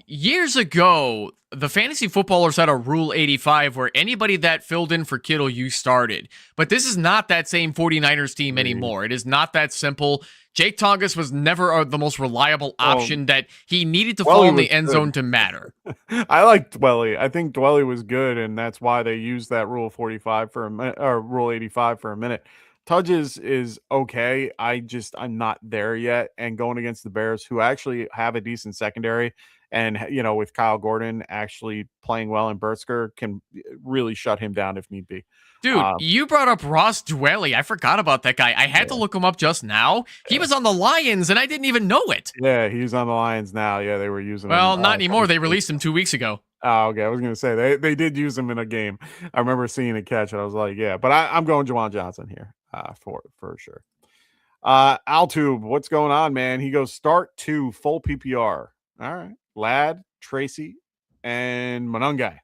years ago, the fantasy footballers had a Rule 85 where anybody that filled in for Kittle, you started. But this is not that same 49ers team anymore. It is not that simple. Jake Tongas was never the most reliable option that he needed to fall in the end zone to matter. I like Dwelly. I think Dwelly was good, and that's why they used that Rule 45 for a minute, or Rule 85 for a minute. Tudge is okay. I'm not there yet. And going against the Bears, who actually have a decent secondary, and with Kyle Gordon actually playing well in Bertzker, can really shut him down if need be. Dude, you brought up Ross Dwelly. I forgot about that guy. I had to look him up just now. He was on the Lions, and I didn't even know it. Yeah, he's on the Lions now. Yeah, they were using him. Well, not anymore. They released him 2 weeks ago. Oh, okay. I was gonna say they did use him in a game. I remember seeing a catch, and I was like, yeah. But I'm going Juwan Johnson here for sure. Altube, what's going on, man? He goes start 2 full PPR. All right, Ladd, Tracy, and Monungai.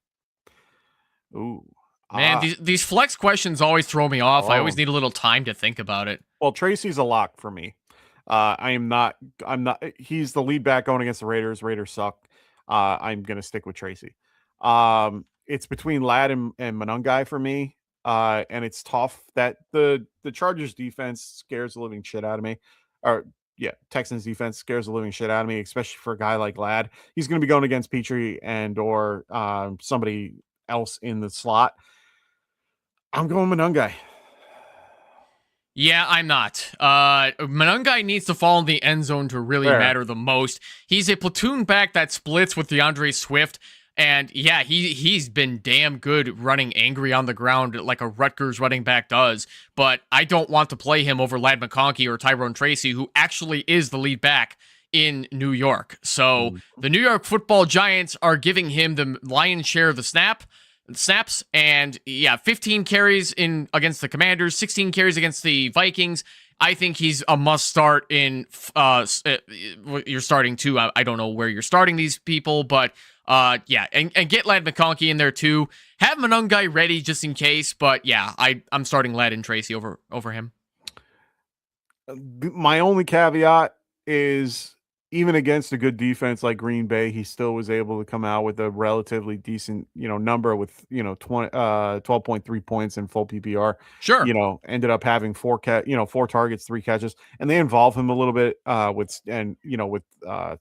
Ooh. Man, these flex questions always throw me off. I always need a little time to think about it. Well, Tracy's a lock for me. I'm not. He's the lead back going against the Raiders. Raiders suck. I'm gonna stick with Tracy. It's between Ladd and Monungai for me. And it's tough that the Chargers defense scares the living shit out of me. Or Texans defense scares the living shit out of me, especially for a guy like Ladd. He's going to be going against Petrie or somebody else in the slot. I'm going Monungai. Yeah, I'm not. Monungai needs to fall in the end zone to really matter the most. He's a platoon back that splits with DeAndre Swift. And yeah, he's been damn good running angry on the ground like a Rutgers running back does. But I don't want to play him over Ladd McConkey or Tyrone Tracy, who actually is the lead back in New York. So the New York Football Giants are giving him the lion's share of the snaps. And 15 carries in against the Commanders, 16 carries against the Vikings. I think he's a must start in. You're starting too. I don't know where you're starting these people, but. And get Ladd McConkey in there too. Have Monungai ready just in case, but yeah, I'm starting Ladd and Tracy over him. My only caveat is even against a good defense like Green Bay, he still was able to come out with a relatively decent, number with 12.3 points in full PPR. Sure. Ended up having 4 targets, 3 catches, and they involve him a little bit with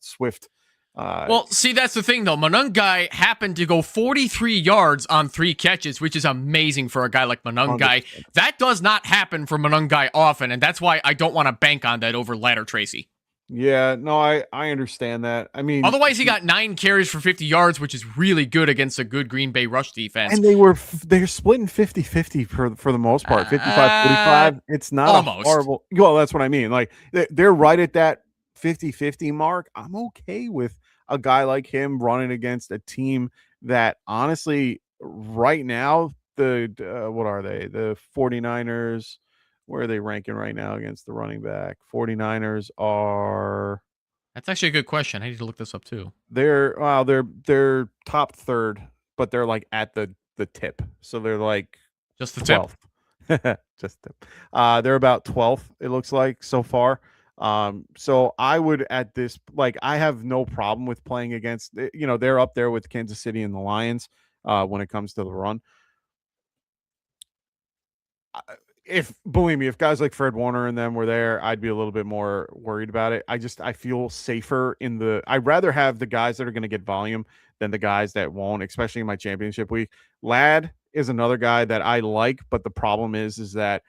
Swift. Well, see, that's the thing, though. Monungai happened to go 43 yards on 3 catches, which is amazing for a guy like Monungai. 100%. That does not happen for Monungai often, and that's why I don't want to bank on that over Ladd or Tracy. Yeah, no, I understand that. I mean, otherwise, he got 9 carries for 50 yards, which is really good against a good Green Bay rush defense. And they're splitting 50-50 for the most part, 55-45. It's not almost a horrible. Well, that's what I mean. Like they're right at that 50-50 mark. I'm okay with a guy like him running against a team that honestly right now, what are they? The 49ers, where are they ranking right now against the running back? 49ers are. That's actually a good question. I need to look this up too. They're top 3rd, but they're like at the tip. So they're like just the 12th. Tip. Just tip. They're about 12th, it looks like so far. So I would I have no problem with playing against, they're up there with Kansas City and the Lions when it comes to the run. Believe me, if guys like Fred Warner and them were there, I'd be a little bit more worried about it. I feel safer I'd rather have the guys that are going to get volume than the guys that won't, especially in my championship week. Ladd is another guy that I like, but the problem is that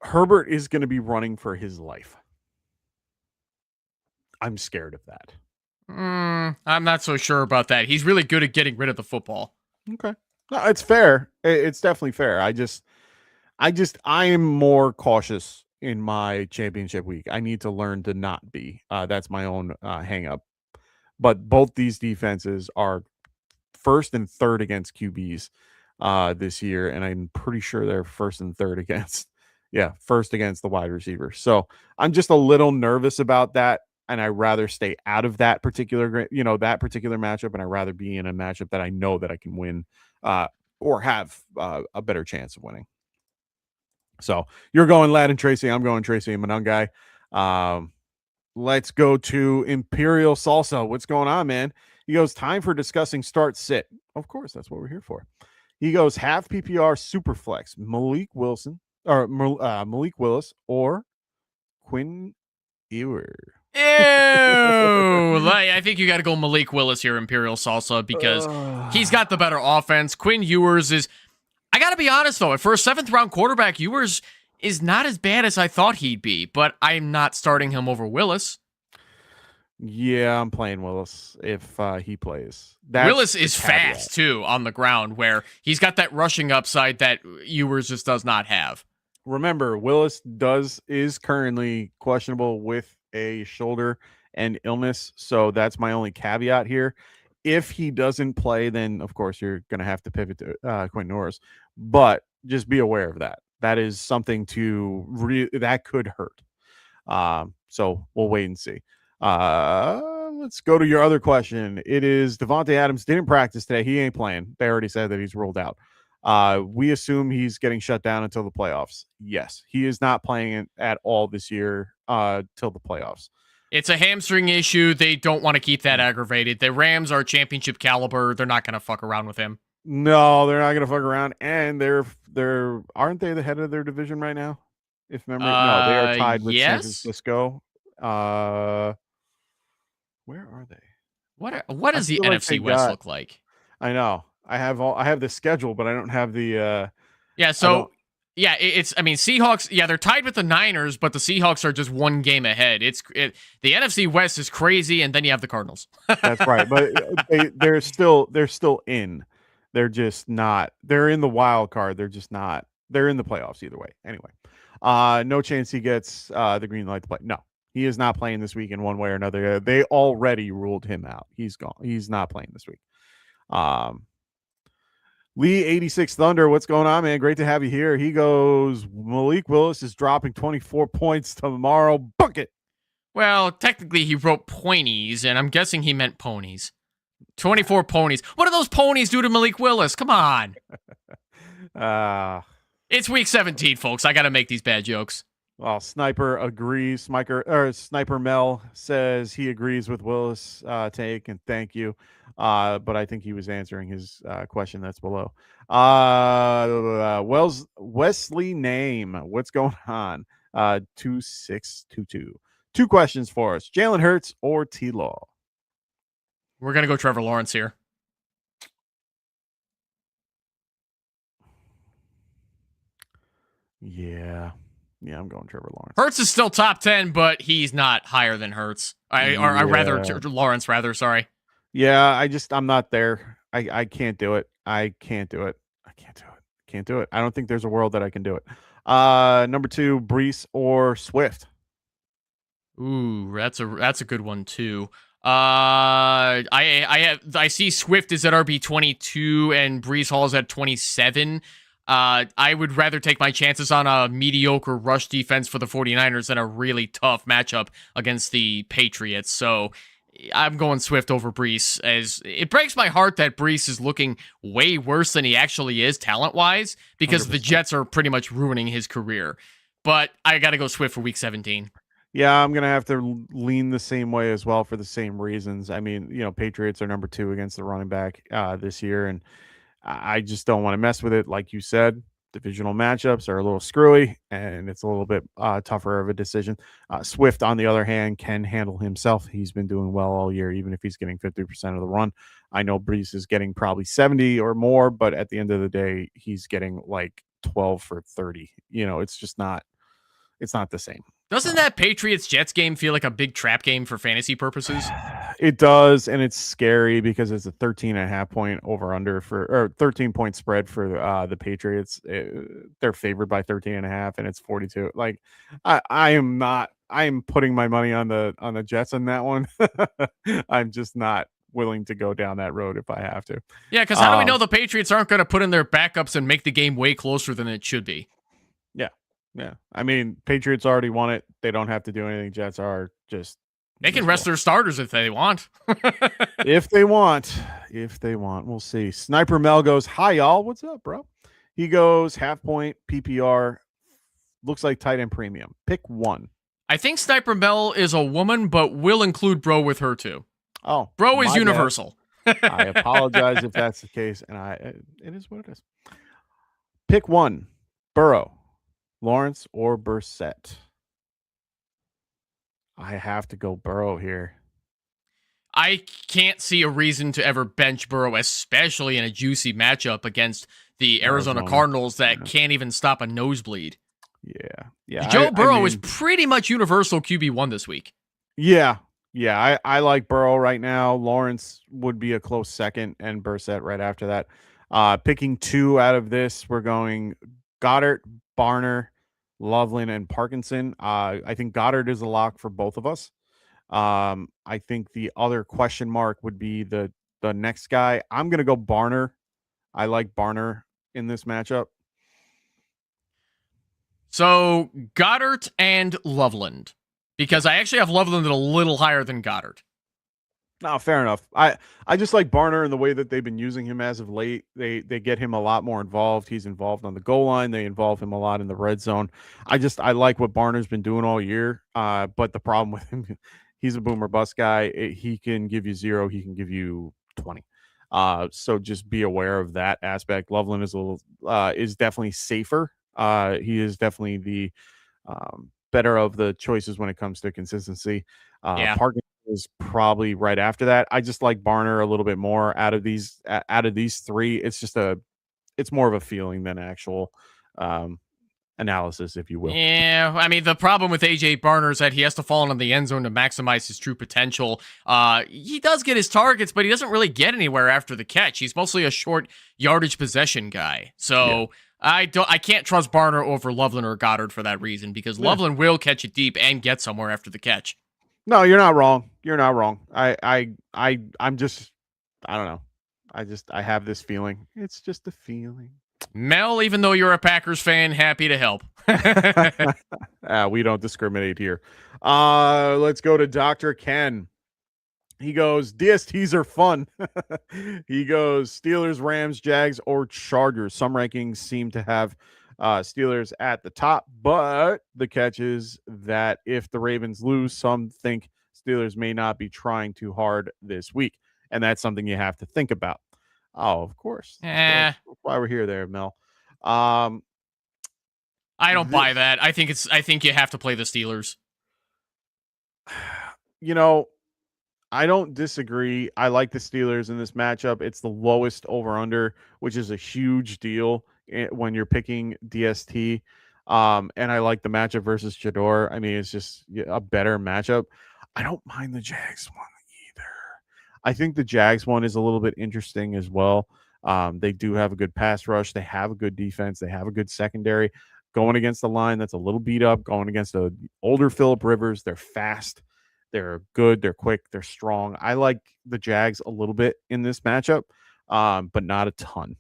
Herbert is going to be running for his life. I'm scared of that. I'm not so sure about that. He's really good at getting rid of the football. Okay. No, it's fair. It's definitely fair. I am more cautious in my championship week. I need to learn to not be. That's my own hang up. But both these defenses are 1st and 3rd against QBs this year, and I'm pretty sure they're 1st and 3rd against 1st against the wide receiver. So I'm just a little nervous about that, and I'd rather stay out of that particular matchup, and I'd rather be in a matchup that I know that I can win or have a better chance of winning. So you're going Ladd and Tracy. I'm going Tracy and Monungai. Let's go to Imperial Salsa. What's going on, man? He goes, time for discussing start sit. Of course, that's what we're here for. He goes, half PPR super flex, Malik Willis or Quinn Ewer. Ew. I think you got to go Malik Willis here, Imperial Salsa, because he's got the better offense. Quinn Ewers is I got to be honest, though. For a 7th-round quarterback, Ewers is not as bad as I thought he'd be, but I'm not starting him over Willis. Yeah, I'm playing Willis if he plays. Willis is fast, too, on the ground, where he's got that rushing upside that Ewers just does not have. Remember, Willis is currently questionable with a shoulder and illness, so that's my only caveat here. If he doesn't play, then of course you're going to have to pivot to Quentin Norris, but just be aware of that. That is something that could hurt. So we'll wait and see. Let's go to your other question. It is Devontae Adams didn't practice today. He ain't playing. They already said that he's ruled out. We assume he's getting shut down until the playoffs. Yes, he is not playing at all this year till the playoffs. It's a hamstring issue. They don't want to keep that aggravated. The Rams are championship caliber. They're not going to fuck around with him. No, they're not going to fuck around. And they're aren't they the head of their division right now? If memory, no, they are tied with San Francisco. Where are they? What does the NFC West look like? I know. I have the schedule, but I don't have the. Seahawks. Yeah, they're tied with the Niners, but the Seahawks are just one game ahead. The NFC West is crazy, and then you have the Cardinals. That's right, but they're still in. They're just not. They're in the wild card. They're just not. They're in the playoffs either way. Anyway, no chance he gets the green light to play. No, he is not playing this week in one way or another. They already ruled him out. He's gone. He's not playing this week. Lee 86 Thunder, what's going on, man? Great to have you here. He goes, Malik Willis is dropping 24 points tomorrow. Book it. Well, technically he wrote poinies, and I'm guessing he meant ponies. 24 ponies. What do those ponies do to Malik Willis? Come on. It's week 17, folks. I got to make these bad jokes. Well, Sniper agrees. Sniper Mel says he agrees with Willis' take, and thank you. But I think he was answering his question that's below. Wesley Name, what's going on? 2622. 2 questions for us. Jalen Hurts or T-Law? We're going to go Trevor Lawrence here. Yeah, I'm going Trevor Lawrence. Hurts is still top 10, but he's not higher than Hurts. Lawrence, rather. Sorry. Yeah, I'm not there. I can't do it. I can't do it. I don't think there's a world that I can do it. Number 2, Brees or Swift? Ooh, that's a good one too. I see Swift is at RB22 and Brees Hall is at 27. I would rather take my chances on a mediocre rush defense for the 49ers than a really tough matchup against the Patriots. So I'm going Swift over Brees, as it breaks my heart that Brees is looking way worse than he actually is talent-wise, because 100%. The Jets are pretty much ruining his career. But I got to go Swift for week 17. Yeah, I'm going to have to lean the same way as well for the same reasons. I mean, Patriots are number 2 against the running back this year, and I just don't want to mess with it. Like you said, divisional matchups are a little screwy, and it's a little bit tougher of a decision. Swift, on the other hand, can handle himself. He's been doing well all year, even if he's getting 50% of the run. I know Brees is getting probably 70 or more, but at the end of the day, he's getting like 12 for 30. It's just not. It's not the same. Doesn't that Patriots-Jets game feel like a big trap game for fantasy purposes? It does, and it's scary because it's a 13.5 point over-under or 13-point spread for the Patriots. They're favored by 13.5, and it's 42. Like, I am putting my money on the Jets on that one. I'm just not willing to go down that road if I have to. Yeah, because how do we know the Patriots aren't going to put in their backups and make the game way closer than it should be? Yeah. I mean, Patriots already won it. They don't have to do anything. Jets are just... They can rest their starters if they want. If they want. We'll see. Sniper Mel goes, hi, y'all. What's up, bro? He goes, half point, PPR. Looks like tight end premium. Pick one. I think Sniper Mel is a woman, but we'll include bro with her, too. Oh. Bro is universal. I apologize if that's the case, and it is what it is. Pick one. Burrow, Lawrence, or Brissett? I have to go Burrow here. I can't see a reason to ever bench Burrow, especially in a juicy matchup against the Arizona Cardinals that can't even stop a nosebleed. Yeah. Joe Burrow is pretty much universal QB1 this week. Yeah. I like Burrow right now. Lawrence would be a close second, and Brissett right after that. Picking 2 out of this, we're going Goddard, Barner, Loveland, and Parkinson. I think Goddard is a lock for both of us. I think the other question mark would be the next guy. I'm going to go Barner. I like Barner in this matchup. So Goddard and Loveland, because I actually have Loveland a little higher than Goddard. No, fair enough. I just like Barner in the way that they've been using him as of late. They get him a lot more involved. He's involved on the goal line. They involve him a lot in the red zone. I like what Barner's been doing all year. But the problem with him, he's a boomer bust guy. He can give you 0. He can give you 20. So just be aware of that aspect. Loveland is definitely safer. He is definitely the better of the choices when it comes to consistency. Parkinson is probably right after that. I just like Barner a little bit more out of these 3. It's more of a feeling than actual analysis, if you will. Yeah, I mean, the problem with AJ Barner is that he has to fall into the end zone to maximize his true potential. He does get his targets, but he doesn't really get anywhere after the catch. He's mostly a short yardage possession guy. So I can't trust Barner over Loveland or Goddard for that reason, because Loveland will catch it deep and get somewhere after the catch. No, you're not wrong. I'm just, I don't know. I have this feeling. It's just a feeling. Mel, even though you're a Packers fan, happy to help. We don't discriminate here. Let's go to Dr. Ken. He goes, DSTs are fun. He goes, Steelers, Rams, Jags, or Chargers. Some rankings seem to have Steelers at the top, but the catch is that if the Ravens lose, some think Steelers may not be trying too hard this week. And that's something you have to think about. Oh, of course. That's why we're here there, Mel. I don't buy that. I think you have to play the Steelers. You know, I don't disagree. I like the Steelers in this matchup. It's the lowest over-under, which is a huge deal when you're picking DST. And I like the matchup versus Chador. I mean, it's just a better matchup. I don't mind the Jags one either. I think the Jags one is a little bit interesting as well. They do have a good pass rush. They have a good defense. They have a good secondary. Going against the line that's a little beat up, going against an older Phillip Rivers. They're fast. They're good. They're quick. They're strong. I like the Jags a little bit in this matchup, but not a ton.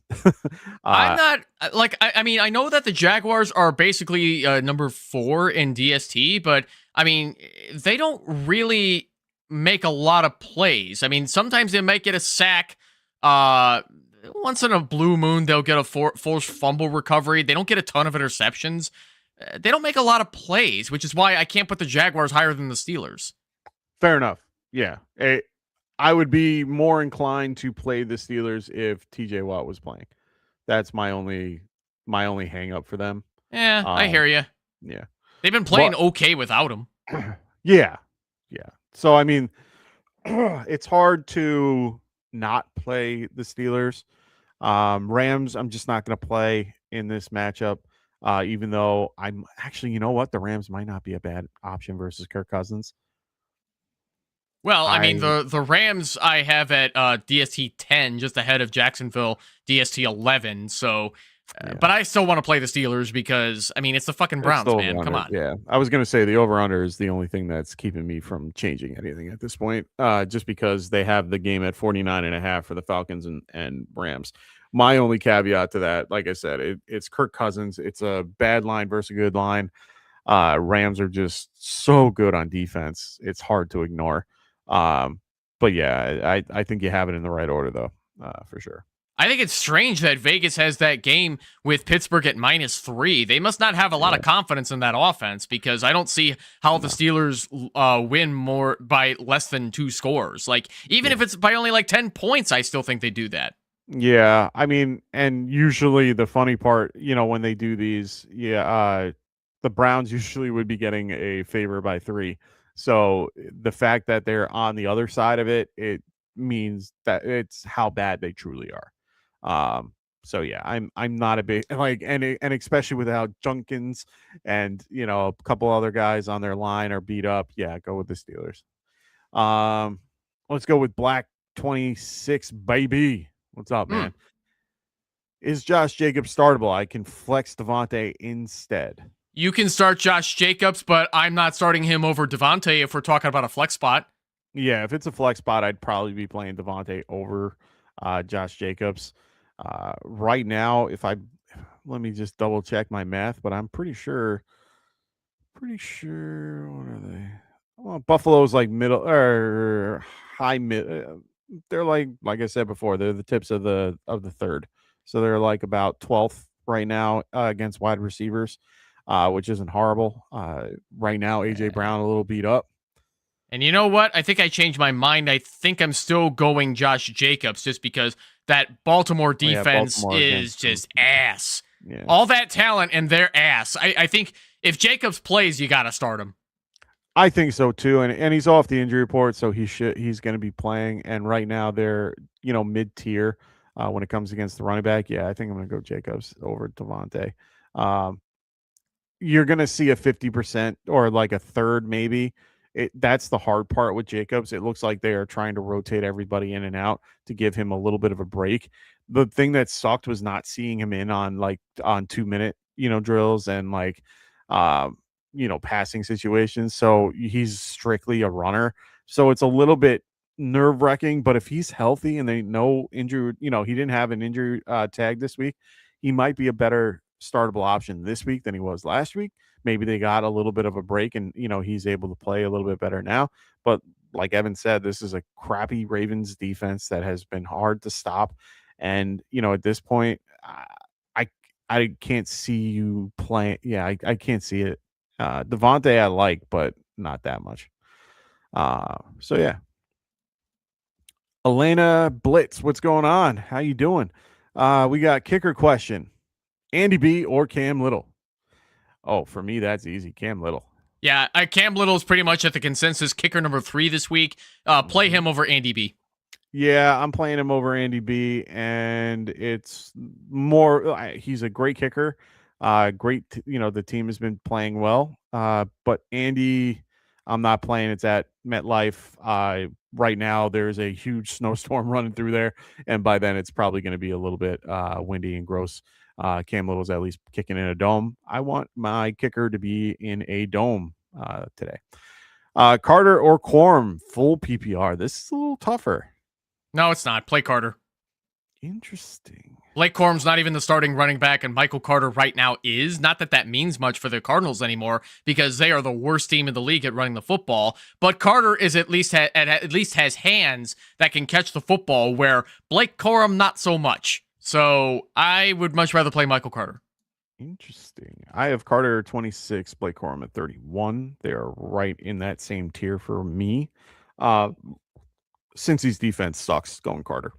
I'm not like, I mean, I know that the Jaguars are basically number 4 in DST, but I mean, they don't really make a lot of plays. I mean, sometimes they might get a sack. Once in a blue moon, they'll get a forced fumble recovery. They don't get a ton of interceptions. They don't make a lot of plays, which is why I can't put the Jaguars higher than the Steelers. Fair enough. Yeah. I would be more inclined to play the Steelers if TJ Watt was playing. That's my only hang up for them. Yeah, I hear you. Yeah. They've been playing okay without him. Yeah. So, I mean, it's hard to not play the Steelers. Rams, I'm just not going to play in this matchup, even though I'm actually, you know what? The Rams might not be a bad option versus Kirk Cousins. Well, I mean, the Rams I have at DST 10, just ahead of Jacksonville DST 11. So, but I still want to play the Steelers because, I mean, it's the fucking Browns, man. Come on. Yeah, I was going to say the over-under is the only thing that's keeping me from changing anything at this point, just because they have the game at 49.5 for the Falcons and Rams. My only caveat to that, like I said, it's Kirk Cousins. It's a bad line versus a good line. Rams are just so good on defense. It's hard to ignore. But yeah, I think you have it in the right order though, for sure. I think it's strange that Vegas has that game with Pittsburgh at -3. They must not have a lot of confidence in that offense, because I don't see how the Steelers win more by less than 2 scores. Like, even if it's by only like 10 points, I still think they do that. Yeah, I mean, and usually the funny part, when they do these, the Browns usually would be getting a favor by 3. So the fact that they're on the other side of it, it means that it's how bad they truly are. So yeah, I'm not a big like, and especially without Junkins and a couple other guys on their line are beat up. Yeah, go with the Steelers. Let's go with Black 26 baby. What's up, Hmm. man? Is Josh Jacobs startable? I can flex Devontae instead. You can start Josh Jacobs, but I'm not starting him over Devontae if we're talking about a flex spot. Yeah, if it's a flex spot, I'd probably be playing Devontae over Josh Jacobs. Right now, let me just double check my math, but I'm pretty sure. Pretty sure. What are they? Well, Buffalo's like middle or high mid. They're like I said before, they're the tips of the third. So they're like about 12th right now against wide receivers, which isn't horrible. Right now, AJ Brown a little beat up. And you know what? I think I changed my mind. I think I'm still going Josh Jacobs just because that Baltimore defense is just ass. Yeah. All that talent and their ass. I think if Jacobs plays, you got to start him. I think so too, and he's off the injury report, so he's going to be playing. And right now they're mid tier when it comes against the running back. Yeah, I think I'm going to go Jacobs over Devontae. You're going to see a 50% or like a third maybe. That's the hard part with Jacobs. It looks like they are trying to rotate everybody in and out to give him a little bit of a break. The thing that sucked was not seeing him in on 2-minute drills and passing situations. So he's strictly a runner. So it's a little bit nerve wracking, but if he's healthy and they know injury, he didn't have an injury tag this week, he might be a better startable option this week than he was last week. Maybe they got a little bit of a break and, he's able to play a little bit better now. But like Evan said, this is a crappy Ravens defense that has been hard to stop. And, at this point, I can't see you playing. Yeah, I can't see it. Devontae I like, but not that much. So yeah. Elena Blitz, what's going on? How you doing? We got kicker question. Andy B or Cam Little? Oh, for me, that's easy. Cam Little. Yeah, Cam Little is pretty much at the consensus kicker number 3 this week. Play him over Andy B. Yeah, I'm playing him over Andy B, and it's more. He's a great kicker. Great. The team has been playing well. But Andy, I'm not playing. It's at MetLife. Right now, there's a huge snowstorm running through there, and by then, it's probably going to be a little bit windy and gross. Cam Little's at least kicking in a dome. I want my kicker to be in a dome today. Carter or Quorum, full PPR. This is a little tougher. No, it's not. Play Carter. Interesting. Blake Corum's not even the starting running back, and Michael Carter right now is. Not that that means much for the Cardinals anymore, because they are the worst team in the league at running the football. But Carter is at least has hands that can catch the football, where Blake Corum not so much. So I would much rather play Michael Carter. Interesting. I have Carter 26, Blake Corum at 31. They are right in that same tier for me. Since his defense sucks, going Carter.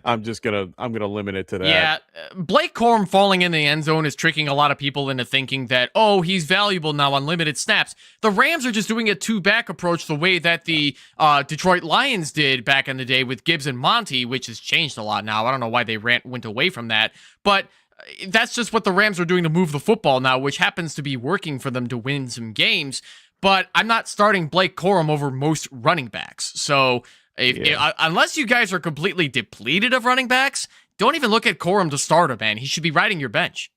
I'm gonna limit it to that. Yeah, Blake Corum falling in the end zone is tricking a lot of people into thinking that, oh, he's valuable now on limited snaps. The Rams are just doing a 2-back approach the way that the Detroit Lions did back in the day with Gibbs and Monty, which has changed a lot now. I don't know why they went away from that, but that's just what the Rams are doing to move the football now, which happens to be working for them to win some games. But I'm not starting Blake Corum over most running backs. So unless you guys are completely depleted of running backs, don't even look at Corum to start him, man. He should be riding your bench.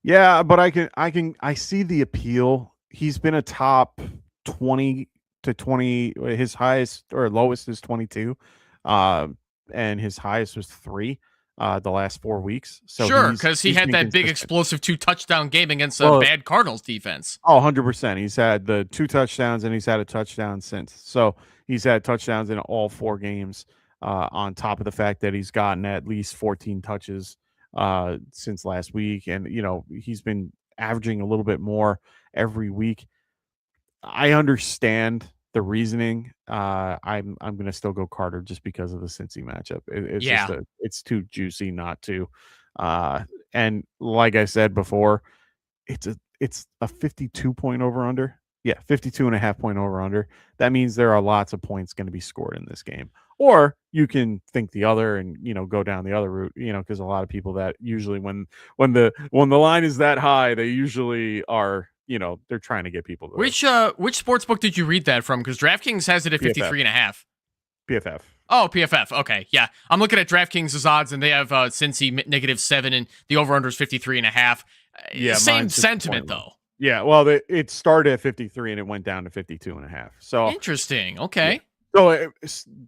Yeah, but I see the appeal. He's been a top 20 to 20. His highest or lowest is 22. And his highest was 3 the last 4 weeks. So sure, because he had that big explosive 2-touchdown game against a bad Cardinals defense. Oh, 100%. He's had the 2 touchdowns and he's had a touchdown since. So he's had touchdowns in all 4 games, on top of the fact that he's gotten at least 14 touches since last week. And, he's been averaging a little bit more every week. I understand the reasoning. I'm going to still go Carter just because of the Cincy matchup. It's too juicy not to. And like I said before, it's a 52 point over under. Yeah, 52.5 point over under. That means there are lots of points going to be scored in this game. Or you can think the other and go down the other route, because a lot of people that usually when the line is that high, they usually are, they're trying to get people to Which sports book did you read that from? Because DraftKings has it at 53.5. PFF. Oh, PFF. Okay, yeah. I'm looking at DraftKings' odds, and they have Cincy -7, and the over/under is 53.5. Yeah, same sentiment though. Yeah, well, it started at 53 and it went down to 52.5. So interesting. Okay. Yeah. So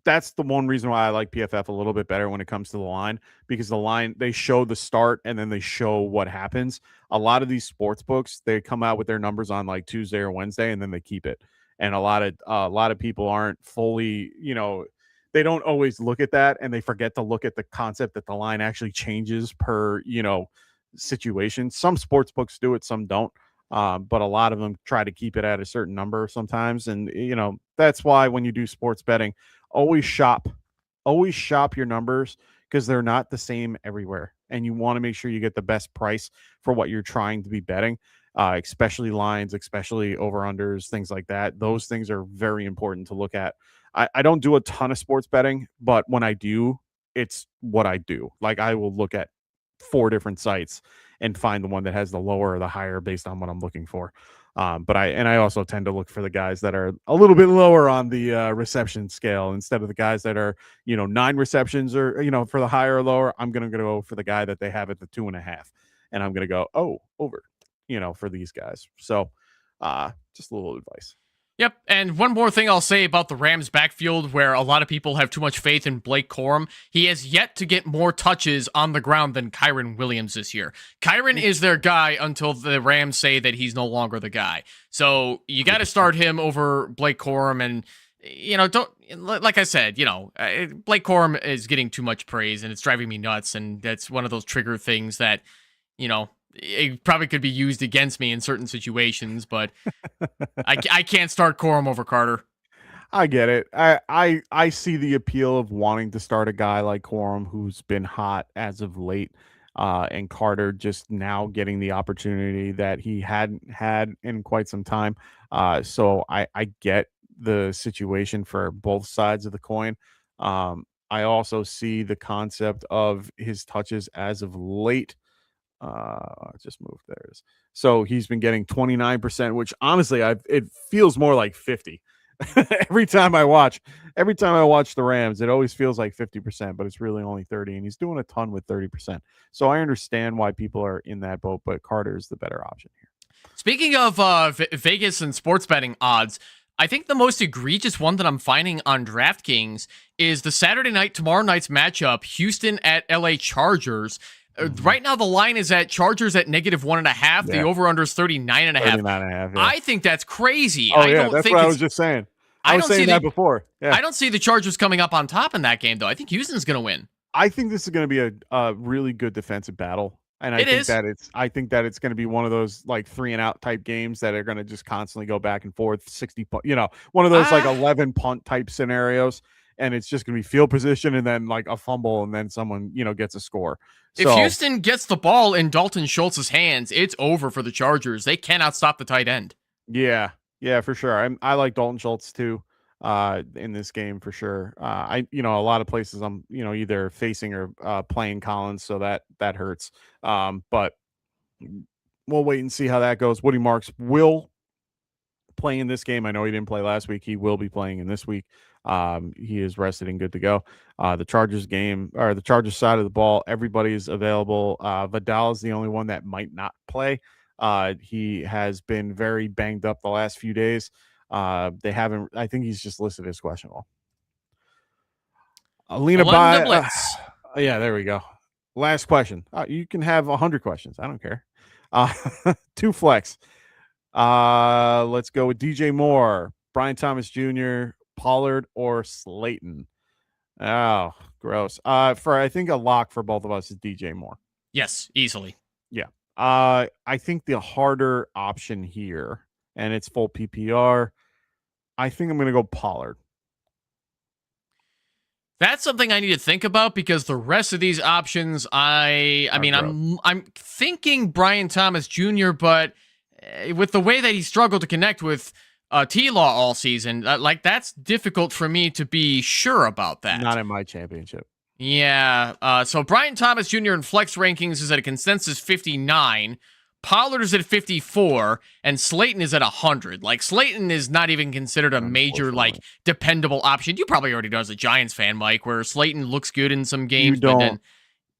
that's the one reason why I like PFF a little bit better when it comes to the line, because the line, they show the start and then they show what happens. A lot of these sports books, they come out with their numbers on like Tuesday or Wednesday and then they keep it. And a lot of people aren't fully, they don't always look at that, and they forget to look at the concept that the line actually changes per, situation. Some sports books do it, some don't. But a lot of them try to keep it at a certain number sometimes. And, that's why when you do sports betting, always shop your numbers, because they're not the same everywhere. And you want to make sure you get the best price for what you're trying to be betting, especially lines, especially over-unders, things like that. Those things are very important to look at. I don't do a ton of sports betting, but when I do, it's what I do. Like, I will look at 4 different sites and find the one that has the lower or the higher based on what I'm looking for. But I also tend to look for the guys that are a little bit lower on the reception scale instead of the guys that are, 9 receptions or, for the higher or lower. I'm going to go for the guy that they have at the 2.5, and I'm going to go, over, for these guys. So just a little advice. Yep, and one more thing I'll say about the Rams backfield, where a lot of people have too much faith in Blake Corum. He has yet to get more touches on the ground than Kyren Williams this year. Kyren is their guy until the Rams say that he's no longer the guy. So you got to start him over Blake Corum, and don't, like I said, Blake Corum is getting too much praise, and it's driving me nuts, and that's one of those trigger things that, it probably could be used against me in certain situations, but I can't start Corum over Carter. I get it. I see the appeal of wanting to start a guy like Corum who's been hot as of late, and Carter just now getting the opportunity that he hadn't had in quite some time. So I get the situation for both sides of the coin. I also see the concept of his touches as of late. Just moved there. So he's been getting 29%, which honestly, it feels more like 50. every time I watch the Rams, it always feels like 50%, but it's really only 30, and he's doing a ton with 30%. So I understand why people are in that boat, but Carter is the better option here. Speaking of Vegas and sports betting odds, I think the most egregious one that I'm finding on DraftKings is the tomorrow night's matchup, Houston at LA Chargers. Right now, the line is at Chargers at -1.5. Yeah. The over-under is 39.5. 39.5, yeah. I think that's crazy. That's what I was just saying. I was saying that before. Yeah. I don't see the Chargers coming up on top in that game, though. I think Houston's going to win. I think this is going to be a really good defensive battle. And I think that it's going to be one of those like 3-and-out type games that are going to just constantly go back and forth, 60, one of those like 11 punt type scenarios. And it's just going to be field position and then like a fumble and then someone, gets a score. If Houston gets the ball in Dalton Schultz's hands, it's over for the Chargers. They cannot stop the tight end. Yeah, for sure. I like Dalton Schultz too in this game for sure. A lot of places I'm, either facing or playing Collins, so that hurts. But we'll wait and see how that goes. Woody Marks will play in this game. I know he didn't play last week. He will be playing in this week. He is rested and good to go. The Chargers game, or the Chargers side of the ball, everybody's available. Vidal is the only one that might not play. He has been very banged up the last few days. I think he's just listed as questionable. Alina Blitz. Yeah, there we go. Last question. You can have 100 questions. I don't care. 2 flex. Let's go with DJ Moore, Brian Thomas Jr., Pollard, or Slayton. Oh, gross. I think a lock for both of us is DJ Moore. Yes, easily. Yeah. I think the harder option here, and it's full PPR, I think I'm going to go Pollard. That's something I need to think about, because the rest of these options, I'm thinking Brian Thomas Jr., but with the way that he struggled to connect with T-Law all season. Like, that's difficult for me to be sure about that. Not in my championship. Yeah. So Brian Thomas Jr. in flex rankings is at a consensus 59. Pollard is at 54, and Slayton is at 100. Like, Slayton is not even considered a major, like, dependable option. You probably already know as a Giants fan, Mike, where Slayton looks good in some games, but then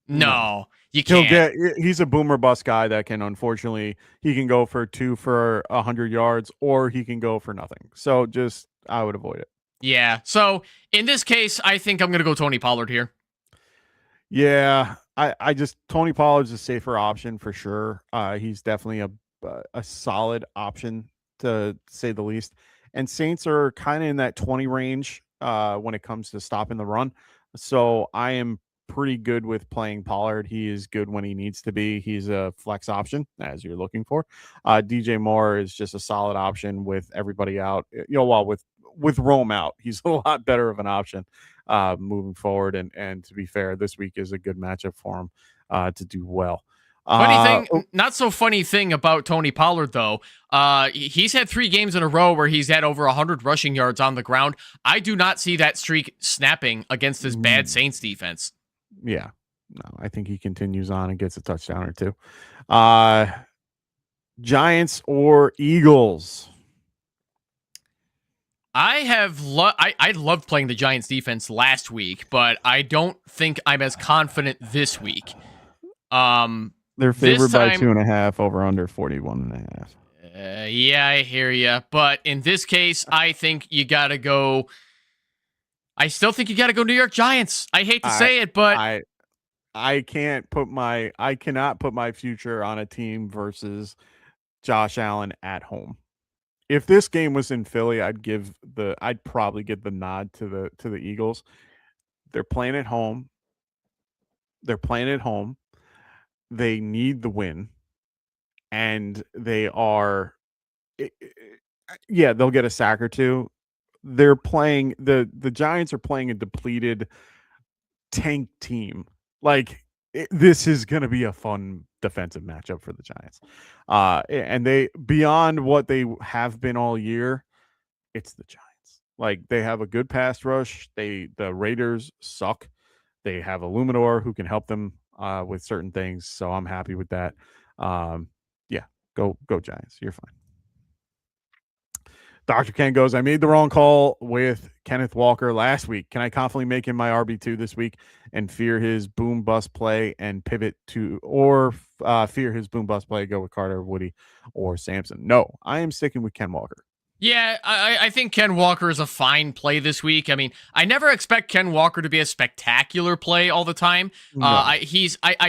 no. You can't. He's a boomer bust guy that can, unfortunately, he can go for 2 for 100 yards, or he can go for nothing. So I would avoid it. Yeah. So in this case, I think I'm going to go Tony Pollard here. Yeah. Tony Pollard's a safer option for sure. He's definitely a solid option, to say the least. And Saints are kind of in that 20 range when it comes to stopping the run. So I am pretty good with playing Pollard. He is good when he needs to be. He's a flex option, as you're looking for. DJ Moore is just a solid option with everybody out. While with Rome out, he's a lot better of an option moving forward. And to be fair, this week is a good matchup for him to do well. Funny thing, not so funny thing about Tony Pollard, though. He's had 3 games in a row where he's had over 100 rushing yards on the ground. I do not see that streak snapping against this bad Saints defense. Yeah, no, I think he continues on and gets a touchdown or 2. Giants or Eagles? I loved playing the Giants defense last week, but I don't think I'm as confident this week. They're favored by 2.5 over under 41.5. Yeah, I hear you. But in this case, I think you got to go. I still think you got to go New York Giants. I hate to say it, but I cannot put my future on a team versus Josh Allen at home. If this game was in Philly, I'd probably give the nod to the Eagles. They're playing at home. They need the win, and they are. Yeah, they'll get a sack or 2. They're playing the Giants are playing a depleted tank team. Like, this is going to be a fun defensive matchup for the Giants. And they, beyond what they have been all year, it's the Giants. Like, they have a good pass rush. The Raiders suck. They have a Luminor who can help them with certain things. So I'm happy with that. Yeah, go Giants. You're fine. Dr. Ken goes, I made the wrong call with Kenneth Walker last week. Can I confidently make him my RB2 this week and fear his boom bust play and pivot to, or fear his boom bust play, go with Carter, Woody, or Sampson? No, I am sticking with Ken Walker. Yeah, I think Ken Walker is a fine play this week. I mean, I never expect Ken Walker to be a spectacular play all the time. No. I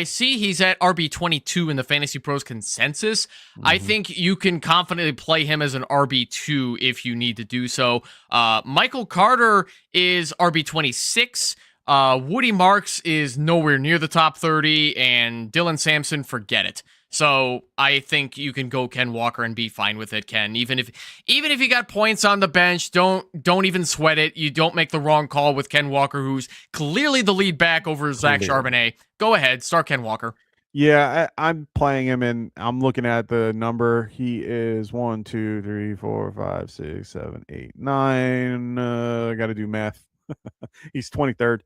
see he's at RB22 in the Fantasy Pros consensus. Mm-hmm. I think you can confidently play him as an RB2 if you need to do so. Michael Carter is RB26. Woody Marks is nowhere near the top 30, and Dylan Sampson, forget it. So I think you can go Ken Walker and be fine with it, Ken. Even if you got points on the bench, don't even sweat it. You don't make the wrong call with Ken Walker, who's clearly the lead back over Zach Charbonnet. Go ahead, start Ken Walker. Yeah, I'm playing him, and I'm looking at the number. He is 1, 2, 3, 4, 5, 6, 7, 8, 9. I got to do math. He's 23rd.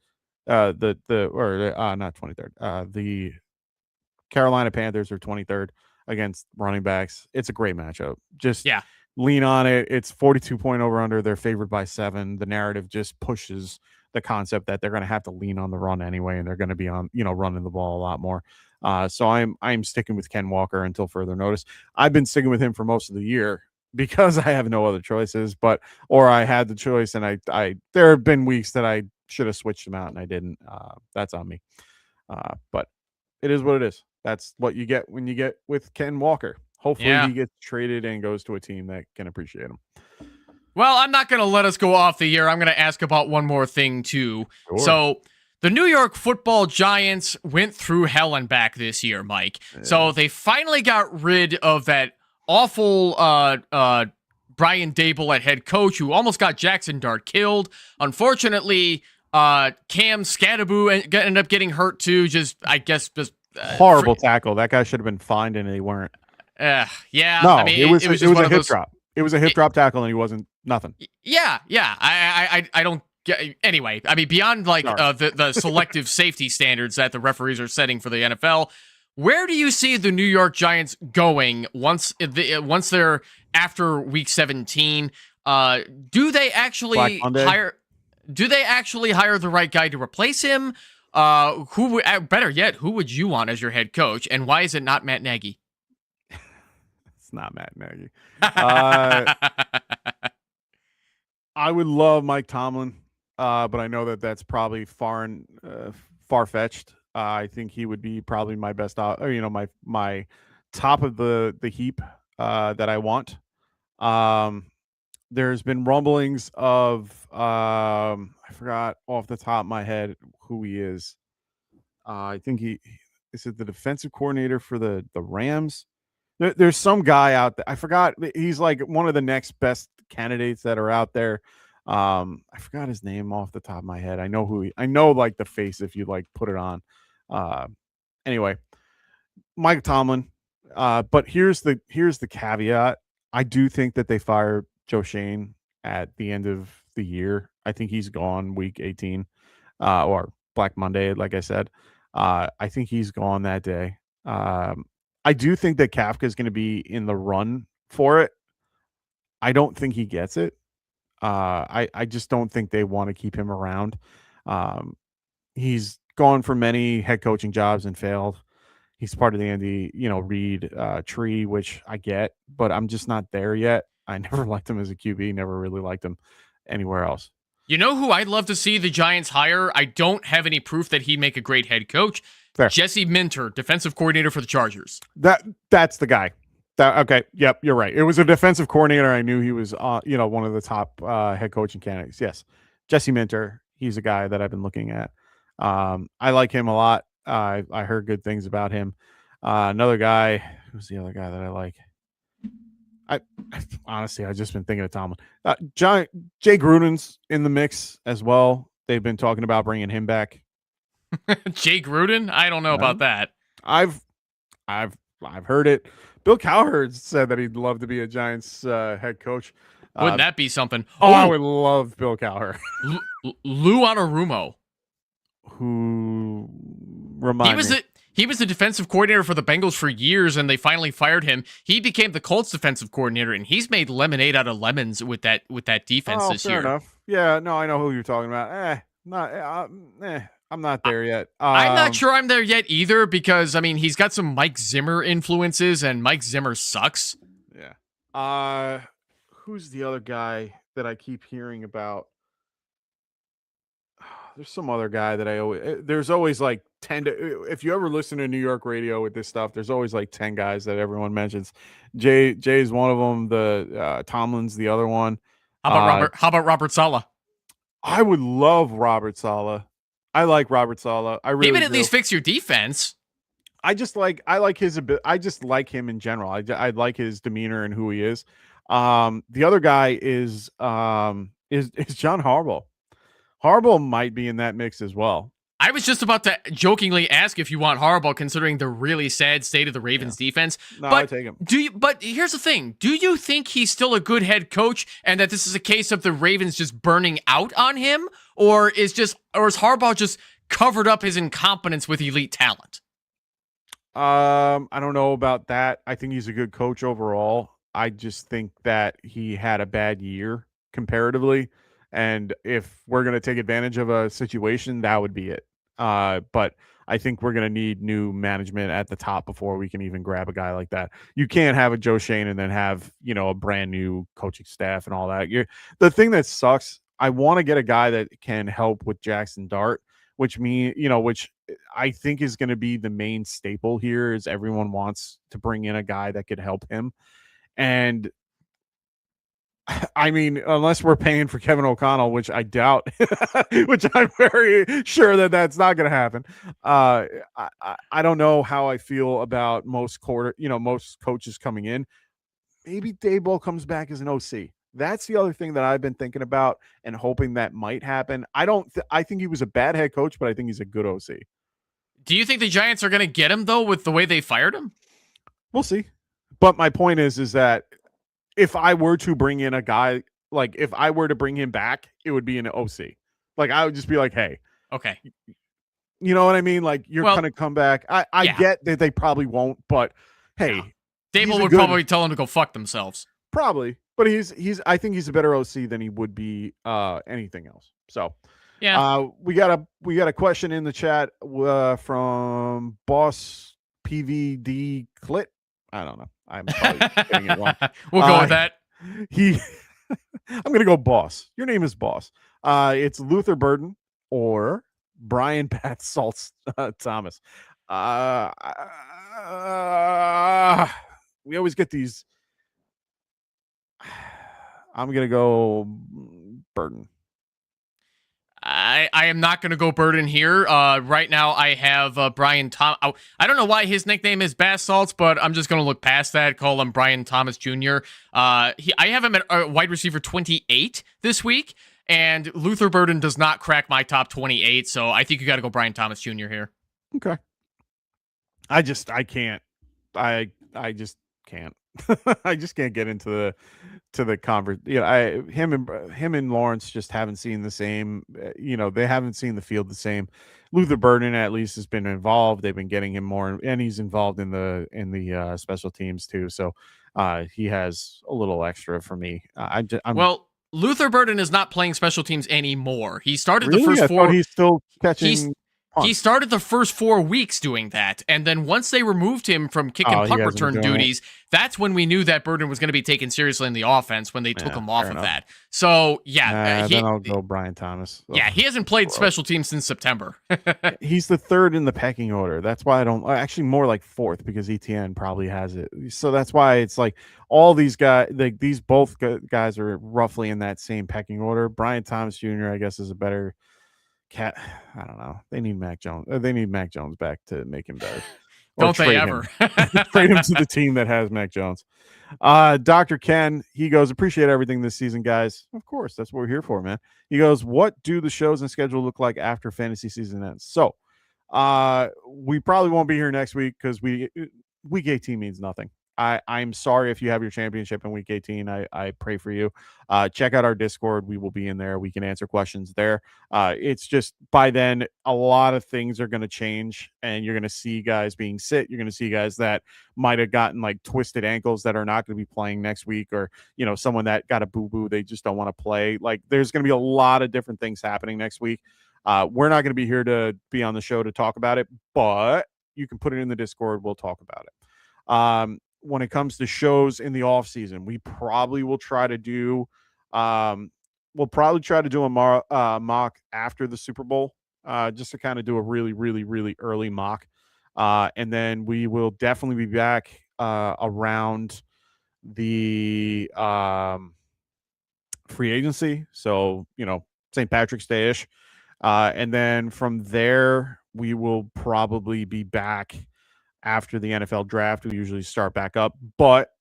Not 23rd. The Carolina Panthers are 23rd against running backs. It's a great matchup. Just lean on it. It's 42-point over under. They're favored by 7. The narrative just pushes the concept that they're going to have to lean on the run anyway, and they're going to be on, running the ball a lot more. So I'm sticking with Ken Walker until further notice. I've been sticking with him for most of the year because I have no other choices, or I had the choice, and I there have been weeks that I should have switched him out and I didn't. That's on me. But it is what it is. That's what you get when you get with Ken Walker. Hopefully he gets traded and goes to a team that can appreciate him. Well, I'm not going to let us go off the year. I'm going to ask about one more thing, too. Sure. So the New York Football Giants went through hell and back this year, Mike. Yeah. So they finally got rid of that awful Brian Dable at head coach who almost got Jackson Dart killed. Unfortunately, Cam Scattaboo ended up getting hurt, too. Horrible tackle. That guy should have been fined, and they weren't. Yeah. No, I mean, it was a hip those... drop. It was a hip drop tackle, and he wasn't nothing. Yeah. I don't get. Anyway, I mean, beyond like the selective safety standards that the referees are setting for the NFL, where do you see the New York Giants going once they're after Week 17? Do they actually hire? Do they actually hire the right guy to replace him? Better yet, who would you want as your head coach, and why is it not Matt Nagy? It's not Matt Nagy. I would love Mike Tomlin, but I know that that's probably far-fetched. I think he would be probably my best, my top of the heap that I want. There's been rumblings of I forgot off the top of my head who he is. I think is it the defensive coordinator for the Rams. There's some guy out there. I forgot. He's like one of the next best candidates that are out there. I forgot his name off the top of my head. I know like the face if you like put it on. Anyway, Mike Tomlin. But here's the caveat. I do think that they fire Joe Shane at the end of the year. I think he's gone week 18 or Black Monday, like I said. I think he's gone that day. I do think that Kafka is going to be in the run for it. I don't think he gets it. I just don't think they want to keep him around. He's gone for many head coaching jobs and failed. He's part of the Andy, Reid tree, which I get, but I'm just not there yet. I never liked him as a QB, never really liked him anywhere else. You know who I'd love to see the Giants hire? I don't have any proof that he'd make a great head coach. Fair. Jesse Minter, defensive coordinator for the Chargers. That's the guy. Okay. Yep. You're right. It was a defensive coordinator. I knew he was, one of the top head coaching candidates. Yes. Jesse Minter. He's a guy that I've been looking at. I like him a lot. I heard good things about him. Another guy. Who's the other guy that I like? I honestly, I've just been thinking of Tomlin. Jay Gruden's in the mix as well. They've been talking about bringing him back. Jay Gruden? I don't know about that. I've heard it. Bill Cowherd said that he'd love to be a Giants head coach. Wouldn't that be something? I would love Bill Cowherd. Lou Anarumo. Who remind me? He was the defensive coordinator for the Bengals for years, and they finally fired him. He became the Colts defensive coordinator, and he's made lemonade out of lemons with that defense this year. Fair enough. Yeah, no, I know who you're talking about. I'm not there yet. I'm not sure I'm there yet either because, I mean, he's got some Mike Zimmer influences, and Mike Zimmer sucks. Yeah. Who's the other guy that I keep hearing about? There's some other guy that there's always like 10 if you ever listen to New York radio with this stuff, there's always like 10 guys that everyone mentions. Jay's one of them. The Tomlin's the other one. How about Robert Saleh? I would love Robert Saleh. I like Robert Saleh. I really he would at least fix your defense. I just like him in general. I like his demeanor and who he is. The other guy is John Harbaugh. Harbaugh might be in that mix as well. I was just about to jokingly ask if you want Harbaugh, considering the really sad state of the Ravens defense. No, I take him. But here's the thing: do you think he's still a good head coach, and that this is a case of the Ravens just burning out on him, or is Harbaugh just covered up his incompetence with elite talent? I don't know about that. I think he's a good coach overall. I just think that he had a bad year comparatively. And if we're going to take advantage of a situation, that would be it. But I think we're going to need new management at the top before we can even grab a guy like that. You can't have a Joe Shane and then have, a brand new coaching staff and all that. The thing that sucks, I want to get a guy that can help with Jackson Dart, which I think is going to be the main staple here is everyone wants to bring in a guy that could help him. And I mean, unless we're paying for Kevin O'Connell, which I doubt, which I'm very sure that that's not going to happen. I don't know how I feel about most coaches coming in. Maybe Daboll comes back as an OC. That's the other thing that I've been thinking about and hoping that might happen. I think he was a bad head coach, but I think he's a good OC. Do you think the Giants are going to get him though with the way they fired him? We'll see. But my point is that if I were to bring in a guy, like if I were to bring him back, it would be an OC. Like I would just be like, hey, Okay. you know what I mean? Like you're gonna come back. I yeah. get that they probably won't, but hey, Dable would probably tell them to go fuck themselves. Probably, but he's. I think he's a better OC than he would be anything else. So yeah, we got a question in the chat from Boss PVD Clit. I don't know. I'm probably getting it wrong. We'll go with that. I'm gonna go Boss. Your name is Boss. It's Luther Burden or Brian Bath Salts Thomas. We always get these. I'm gonna go Burden. I am not going to go Burden here. Right now, I have Brian Tom. I don't know why his nickname is Bass Salts, but I'm just going to look past that. Call him Brian Thomas Jr. I have him at wide receiver 28 this week, and Luther Burden does not crack my top 28. So I think you got to go Brian Thomas Jr. here. Okay. I can't. I just can't. I just can't get into the convert. You know, him and Lawrence just haven't seen the same. You know, they haven't seen the field the same. Luther Burden at least has been involved. They've been getting him more, and he's involved in the special teams too. So he has a little extra for me. Well, Luther Burden is not playing special teams anymore. He started really? the first I four. He's still catching. He started the first 4 weeks doing that, and then once they removed him from kick and punt return duties, that's when we knew that Burden was going to be taken seriously in the offense when they took him off of that. So, then I'll go Brian Thomas. Yeah, he hasn't played special teams since September. He's the third in the pecking order. That's why I don't. Actually, more like fourth because ETN probably has it. So that's why it's like all these guys, like these both guys are roughly in that same pecking order. Brian Thomas Jr., I guess, is a better. I don't know. They need Mac Jones. They need Mac Jones back to make him better. Don't they ever? Trade him to the team that has Mac Jones. Dr. Ken, he goes, appreciate everything this season, guys. Of course, that's what we're here for, man. He goes, what do the shows and schedule look like after fantasy season ends? So, we probably won't be here next week because week 18 means nothing. I'm sorry if you have your championship in week 18. I pray for you. Check out our Discord. We will be in there. We can answer questions there. It's just by then, a lot of things are going to change, and you're going to see guys being sit. You're going to see guys that might have gotten like twisted ankles that are not going to be playing next week, or, you know, someone that got a boo-boo. They just don't want to play. Like, there's going to be a lot of different things happening next week. We're not going to be here to be on the show to talk about it, but you can put it in the Discord. We'll talk about it. When it comes to shows in the off season, we probably will try to do, a mock after the Super Bowl, just to kind of do a really, really, really early mock. And then we will definitely be back, around the, free agency. So, you know, St. Patrick's Day-ish. And then from there, we will probably be back after the NFL draft. We usually start back up, but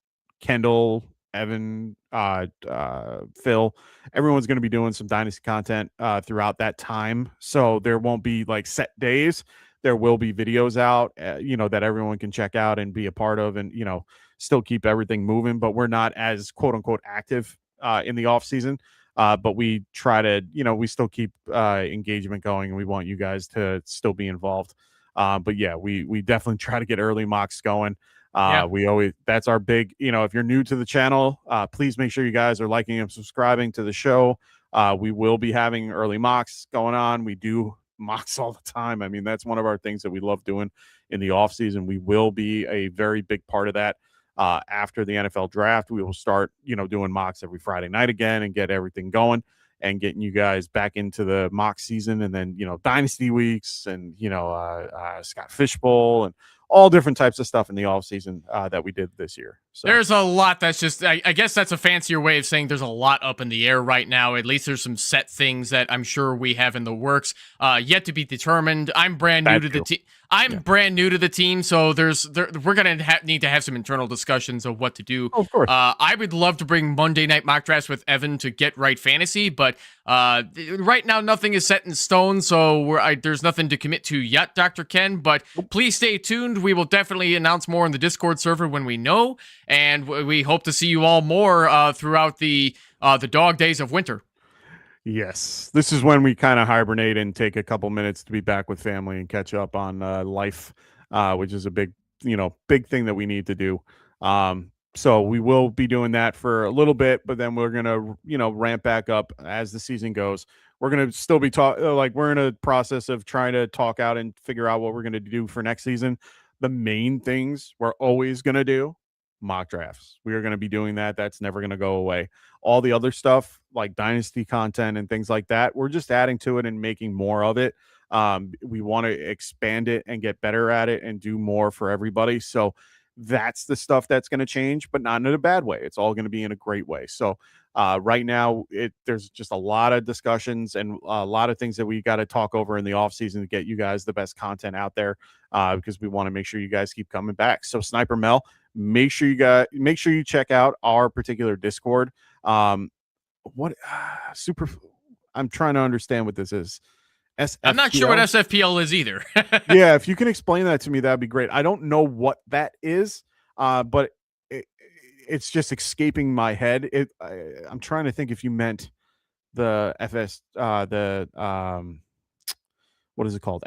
Kendall, Evan, Phil, everyone's going to be doing some Dynasty content throughout that time. So there won't be like set days. There will be videos out, you know, that everyone can check out and be a part of, and, you know, still keep everything moving. But we're not as quote unquote active in the off season. But we try to, you know, we still keep engagement going, and we want you guys to still be involved. But yeah, we definitely try to get early mocks going. We always, that's our big, you know, if you're new to the channel, please make sure you guys are liking and subscribing to the show. We will be having early mocks going on. We do mocks all the time. I mean, that's one of our things that we love doing in the off season. We will be a very big part of that. After the NFL draft, we will start, you know, doing mocks every Friday night again and get everything going and getting you guys back into the mock season, and then, you know, Dynasty weeks, and, you know, Scott Fishbowl, and all different types of stuff in the off season that we did this year. So there's a lot that's just, I guess that's a fancier way of saying there's a lot up in the air right now. At least there's some set things that I'm sure we have in the works, yet to be determined. I'm brand new to the team. Brand new to the team, so we're going to need to have some internal discussions of what to do. Of course. I would love to bring Monday Night Mock Drafts with Evan to Get Right Fantasy, but right now nothing is set in stone, so there's nothing to commit to yet, Dr. Ken, but please stay tuned. We will definitely announce more in the Discord server when we know, and we hope to see you all more throughout the dog days of winter. Yes, this is when we kind of hibernate and take a couple minutes to be back with family and catch up on life, which is a big thing that we need to do. So we will be doing that for a little bit, but then we're gonna ramp back up as the season goes. We're gonna still be we're in a process of trying to talk out and figure out what we're gonna do for next season. The main things we're always gonna do: mock drafts. We are going to be doing that. That's never going to go away. All the other stuff like Dynasty content and things like that, we're just adding to it and making more of it. We want to expand it and get better at it and do more for everybody. So that's the stuff that's going to change, but not in a bad way. It's all going to be in a great way. So right now, there's just a lot of discussions and a lot of things that we got to talk over in the off season to get you guys the best content out there, because we want to make sure you guys keep coming back. So Sniper Mel, make sure you check out our particular Discord. I'm trying to understand what this is. SFPL? I'm not sure what SFPL is either. Yeah, if you can explain that to me, that'd be great. I don't know what that is, but it's just escaping my head. I'm trying to think if you meant the what is it called?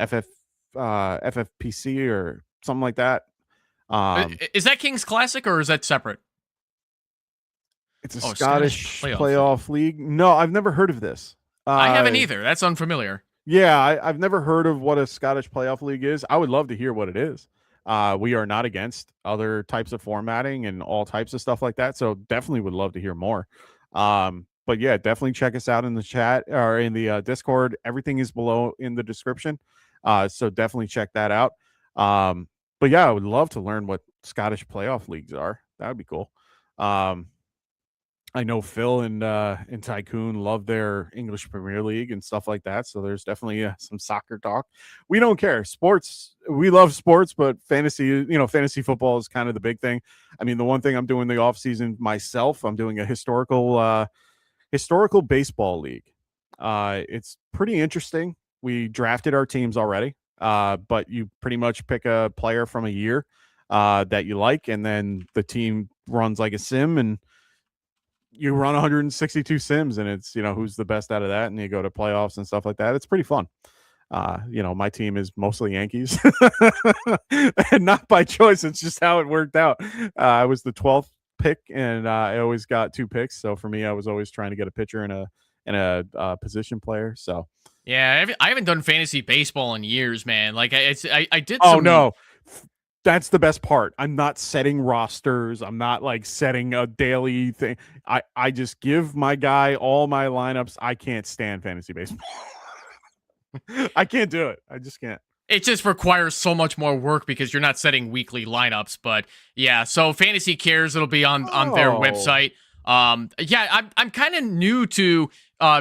FFPC or something like that. Is that King's Classic or is that separate? It's a Scottish playoff league. No, I've never heard of this. I haven't either. That's unfamiliar. Yeah, I've never heard of what a Scottish playoff league is. I would love to hear what it is. We are not against other types of formatting and all types of stuff like that. So definitely would love to hear more. But yeah, definitely check us out in the chat or in the Discord. Everything is below in the description. So definitely check that out. But yeah, I would love to learn what Scottish playoff leagues are. That would be cool. I know Phil and Tycoon love their English Premier League and stuff like that. So there's definitely some soccer talk. We don't care. Sports, we love sports, but fantasy football is kind of the big thing. I mean, the one thing I'm doing the off season myself, I'm doing a historical baseball league. It's pretty interesting. We drafted our teams already, but you pretty much pick a player from a year that you like, and then the team runs like a sim, and you run 162 sims, and it's, who's the best out of that, and you go to playoffs and stuff like that. It's pretty fun. My team is mostly Yankees and not by choice. It's just how it worked out. I was the 12th pick, and I always got 2 picks. So for me, I was always trying to get a pitcher and a position player. So yeah, I haven't done fantasy baseball in years, man. Like I did. Oh no. That's the best part. I'm not setting rosters. I'm not like setting a daily thing. I just give my guy all my lineups. I can't stand fantasy baseball. I can't do it. I just can't. It just requires so much more work because you're not setting weekly lineups. But yeah, so Fantasy Cares, it'll be on their website. Yeah, I'm kind of new to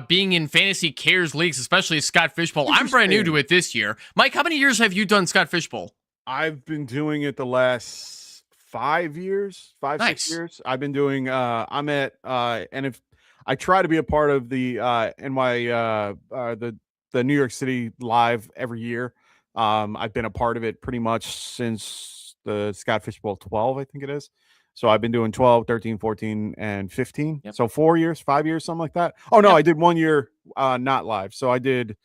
being in Fantasy Cares leagues, especially Scott Fishbowl. I'm brand new to it this year. Mike, how many years have you done Scott Fishbowl? I've been doing it the last 5 years, 6 years. I've been doing, I'm at, and if I try to be a part of the the New York City Live every year. I've been a part of it pretty much since the Scott Fishbowl 12, I think it is. So I've been doing 12, 13, 14, and 15. Yep. So 4 years, 5 years, something like that. Oh, no, yep. I did 1 year not live. So I did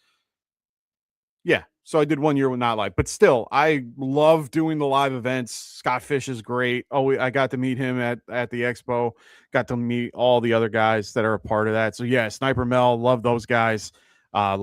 1 year with not live, but still, I love doing the live events. Scott Fish is great. Oh, I got to meet him at the expo, got to meet all the other guys that are a part of that. So yeah, Sniper Mel, love those guys. I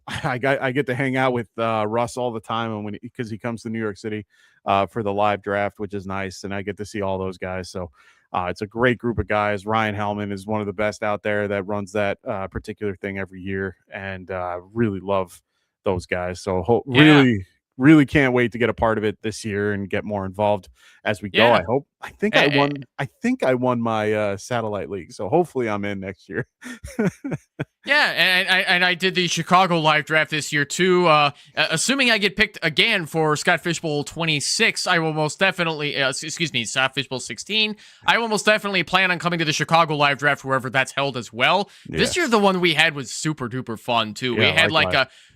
get to hang out with Russ all the time, and because he comes to New York City for the live draft, which is nice, and I get to see all those guys. So it's a great group of guys. Ryan Hellman is one of the best out there that runs that particular thing every year, and really love those guys. So really can't wait to get a part of it this year and get more involved as we go. I think I won my satellite league, so hopefully I'm in next year. Yeah, and I did the Chicago live draft this year too. Assuming I get picked again for Scott Fishbowl 26, I will most definitely, Scott Fishbowl 16. I will most definitely plan on coming to the Chicago live draft wherever that's held as well. Yeah. This year, the one we had was super duper fun too. Yeah, we had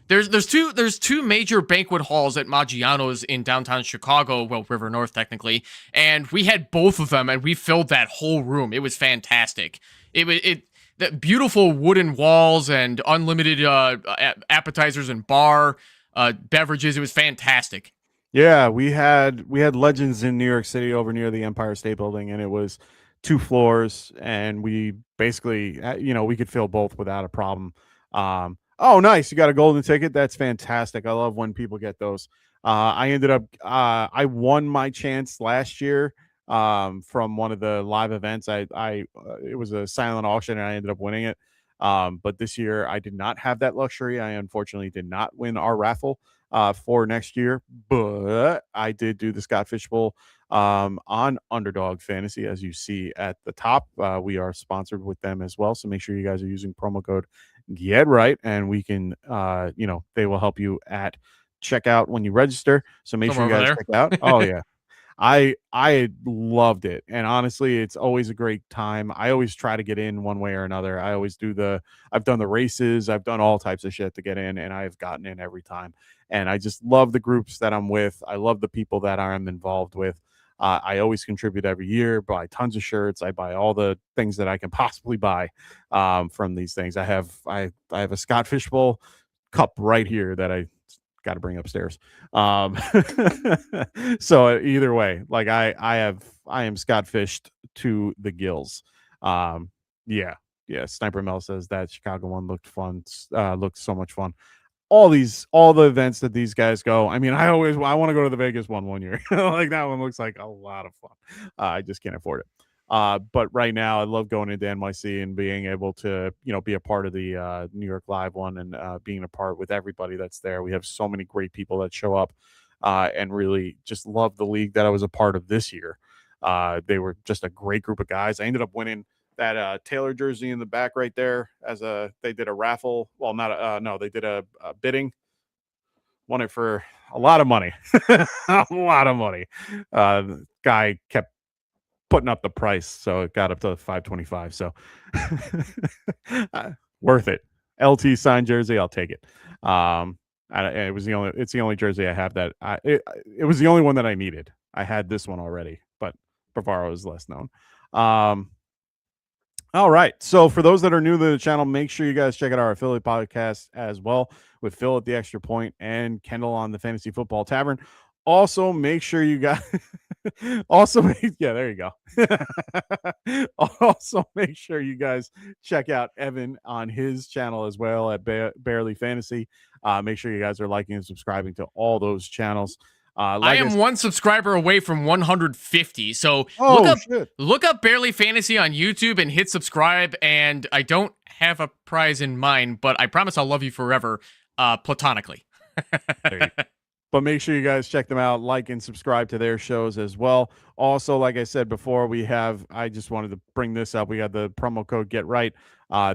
There's two major banquet halls at Maggiano's in downtown Chicago, well, River North technically, and we had both of them, and we filled that whole room. It was fantastic. The beautiful wooden walls and unlimited appetizers and bar beverages. It was fantastic. Yeah, we had Legends in New York City over near the Empire State Building, and it was 2 floors, and we basically, we could fill both without a problem. Oh, nice! You got a golden ticket. That's fantastic. I love when people get those. I ended up, I won my chance last year from one of the live events. It was a silent auction, and I ended up winning it. But this year, I did not have that luxury. I unfortunately did not win our raffle for next year, but I did do the Scott Fish Bowl on Underdog Fantasy, as you see at the top. We are sponsored with them as well, so make sure you guys are using promo code Get Right, and we can, they will help you at checkout when you register. So make sure you guys check out. Oh yeah, I loved it, and honestly, it's always a great time. I always try to get in one way or another. I've done the races, I've done all types of shit to get in, and I've gotten in every time. And I just love the groups that I'm with. I love the people that I'm involved with. I always contribute every year, buy tons of shirts. I buy all the things that I can possibly buy from these things. I have a Scott Fish Bowl cup right here that I got to bring upstairs. So either way, like I am Scott Fished to the gills. Yeah. Sniper Mel says that Chicago one looked fun. Looked so much fun. All the events that these guys go. I mean, I want to go to the Vegas one year. Like that one looks like a lot of fun. I just can't afford it. But right now I love going into NYC and being able to, be a part of the New York Live one, and being a part with everybody that's there. We have so many great people that show up and really just love the league that I was a part of this year. They were just a great group of guys. I ended up winning that Taylor jersey in the back right there they did a raffle. Well, they did a bidding. Won it for a lot of money. A lot of money. The guy kept putting up the price, so it got up to $525. So worth it. LT signed jersey, I'll take it. It's the only jersey I have that it was the only one that I needed. I had this one already, but Bavaro is less known. All right. So for those that are new to the channel, make sure you guys check out our affiliate podcast as well, with Phil at the Extra Point and Kendall on the Fantasy Football Tavern. Also, make sure you guys there you go. Also, make sure you guys check out Evan on his channel as well at Barely Fantasy. Make sure you guys are liking and subscribing to all those channels. I am one subscriber away from 150. So look up Barely Fantasy on YouTube and hit subscribe. And I don't have a prize in mind, but I promise I'll love you forever, platonically. But make sure you guys check them out, like and subscribe to their shows as well. Also, like I said before, I just wanted to bring this up. We got the promo code Get Right.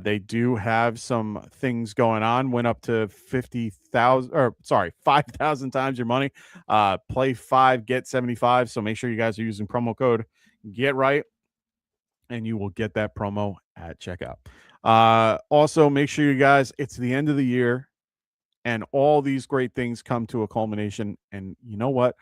They do have some things going on. Went up to 5,000 times your money. Play 5, get 75. So make sure you guys are using promo code Get Right, and you will get that promo at checkout. Also, make sure you guys, it's the end of the year, and all these great things come to a culmination. And you know what?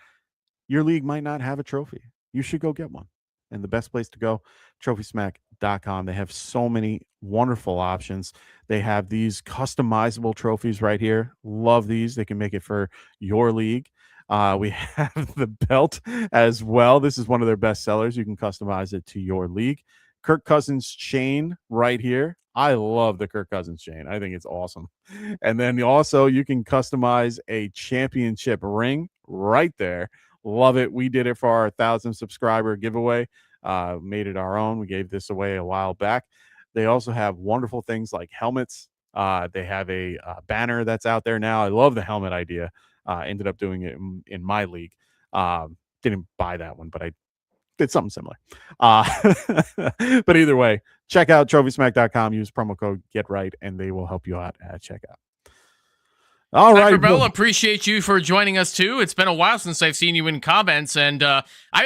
Your league might not have a trophy. You should go get one. And the best place to go, trophysmack.com. They have so many wonderful options. They have these customizable trophies right here. Love these. They can make it for your league. We have the belt as well. This is one of their best sellers. You can customize it to your league. Kirk Cousins chain right here. I love the Kirk Cousins chain. I think it's awesome. And then also you can customize a championship ring right there. Love it. We did it for our 1,000 subscriber giveaway. Made it our own. We gave this away a while back. They also have wonderful things like helmets. They have a banner that's out there now. I love the helmet idea. Ended up doing it in my league. Didn't buy that one, but I did something similar. But either way, check out trophysmack.com. Use promo code Get Right, and they will help you out at checkout. All right, Bill, appreciate you for joining us too. It's been a while since I've seen you in comments, and I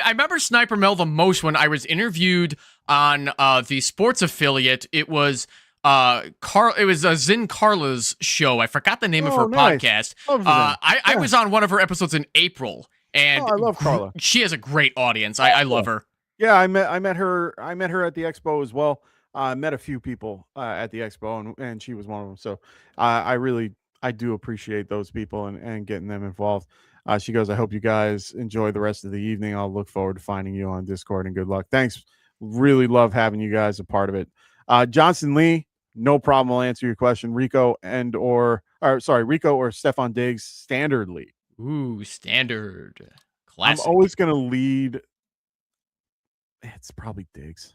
remember Sniper Mel the most when I was interviewed on the sports affiliate. It was It was Zin Carla's show. I forgot the name of her nice. podcast. Yeah. I was on one of her episodes in April, and I love Carla. She has a great audience. I love her. Yeah, I met her at the expo as well. I met a few people at the expo, and she was one of them. So I do appreciate those people and getting them involved. She goes, I hope you guys enjoy the rest of the evening. I'll look forward to finding you on Discord, and good luck. Thanks. Really love having you guys a part of it. Johnson Lee, no problem. I'll answer your question. Rico or Stefan Diggs, standard lead. Ooh, standard. Classic. I'm always going to lead. It's probably Diggs.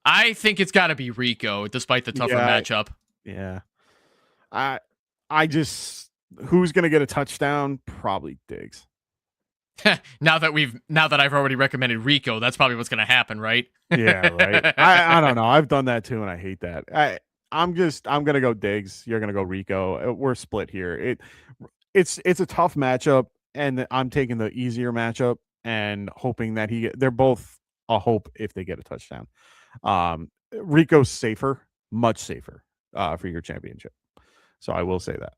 I think it's got to be Rico, despite the tougher matchup. Yeah. I just, who's going to get a touchdown? Probably Diggs. now that I've already recommended Rico, that's probably what's going to happen, right? Yeah, right. I don't know. I've done that too, and I hate that. I'm going to go Diggs. You're going to go Rico. We're split here. It's a tough matchup, and I'm taking the easier matchup and hoping that they're both a hope if they get a touchdown. Rico's safer, much safer for your championship. So I will say that.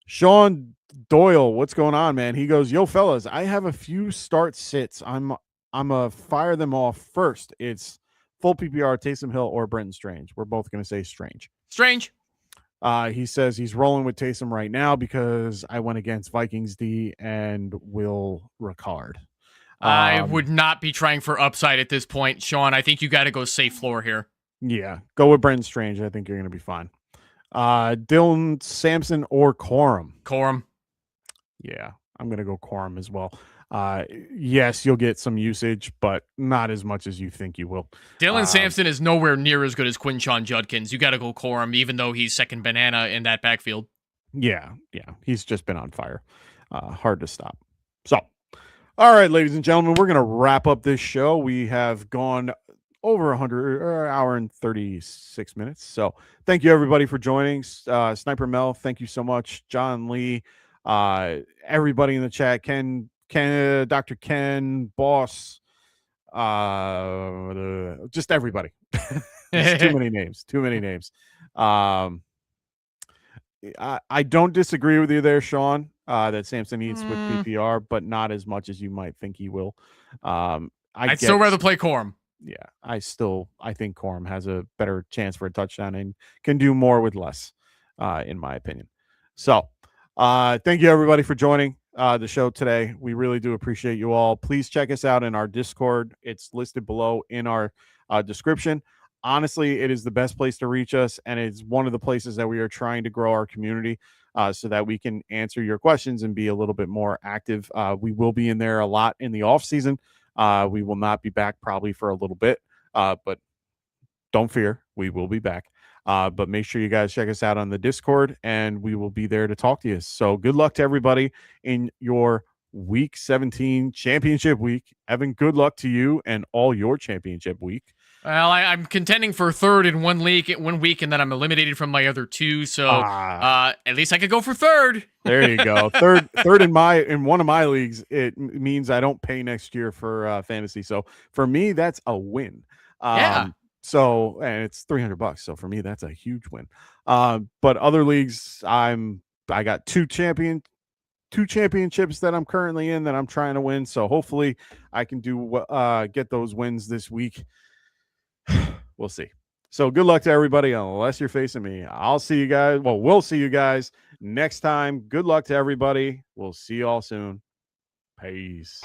Sean Doyle, what's going on, man? He goes, yo, fellas, I have a few start sits. I'm a fire them off first. It's full PPR, Taysom Hill or Brenton Strange. We're both going to say Strange. He says he's rolling with Taysom right now because I went against Vikings D and Will Ricard. I would not be trying for upside at this point, Sean. I think you got to go safe floor here. Yeah, go with Brenton Strange. I think you're going to be fine. Dylan Sampson or Corum. Yeah, I'm going to go Corum as well. Yes, you'll get some usage, but not as much as you think you will. Dylan Sampson is nowhere near as good as Quinshon Judkins. You got to go Corum, even though he's second banana in that backfield. Yeah. He's just been on fire. Hard to stop. So, all right, ladies and gentlemen, we're going to wrap up this show. We have gone over 100 hour and 36 minutes. So thank you everybody for joining. Sniper Mel, thank you so much. John Lee, everybody in the chat, Ken, Dr. Ken, Boss, just everybody. Too many names. I don't disagree with you there, Sean, that Samson eats with PPR, but not as much as you might think he will. I'd still rather play Corum. Yeah, I think Corum has a better chance for a touchdown and can do more with less, in my opinion. So, thank you everybody for joining the show today. We really do appreciate you all. Please check us out in our Discord. It's listed below in our description. Honestly, it is the best place to reach us, and it's one of the places that we are trying to grow our community so that we can answer your questions and be a little bit more active. We will be in there a lot in the off season. We will not be back probably for a little bit, but don't fear, we will be back. But make sure you guys check us out on the Discord, and we will be there to talk to you. So good luck to everybody in your Week 17 championship week. Evan, good luck to you and all your championship week. Well, I'm contending for third in one week, and then I'm eliminated from my other two. So at least I could go for third. There you go. Third in one of my leagues. It means I don't pay next year for fantasy. So for me, that's a win. Yeah. So, and it's $300. So for me, that's a huge win. But other leagues, I got two championships that I'm currently in that I'm trying to win. So hopefully I can get those wins this week. We'll see. So good luck to everybody, unless you're facing me. I'll see you guys. Well, we'll see you guys next time. Good luck to everybody. We'll see you all soon. Peace.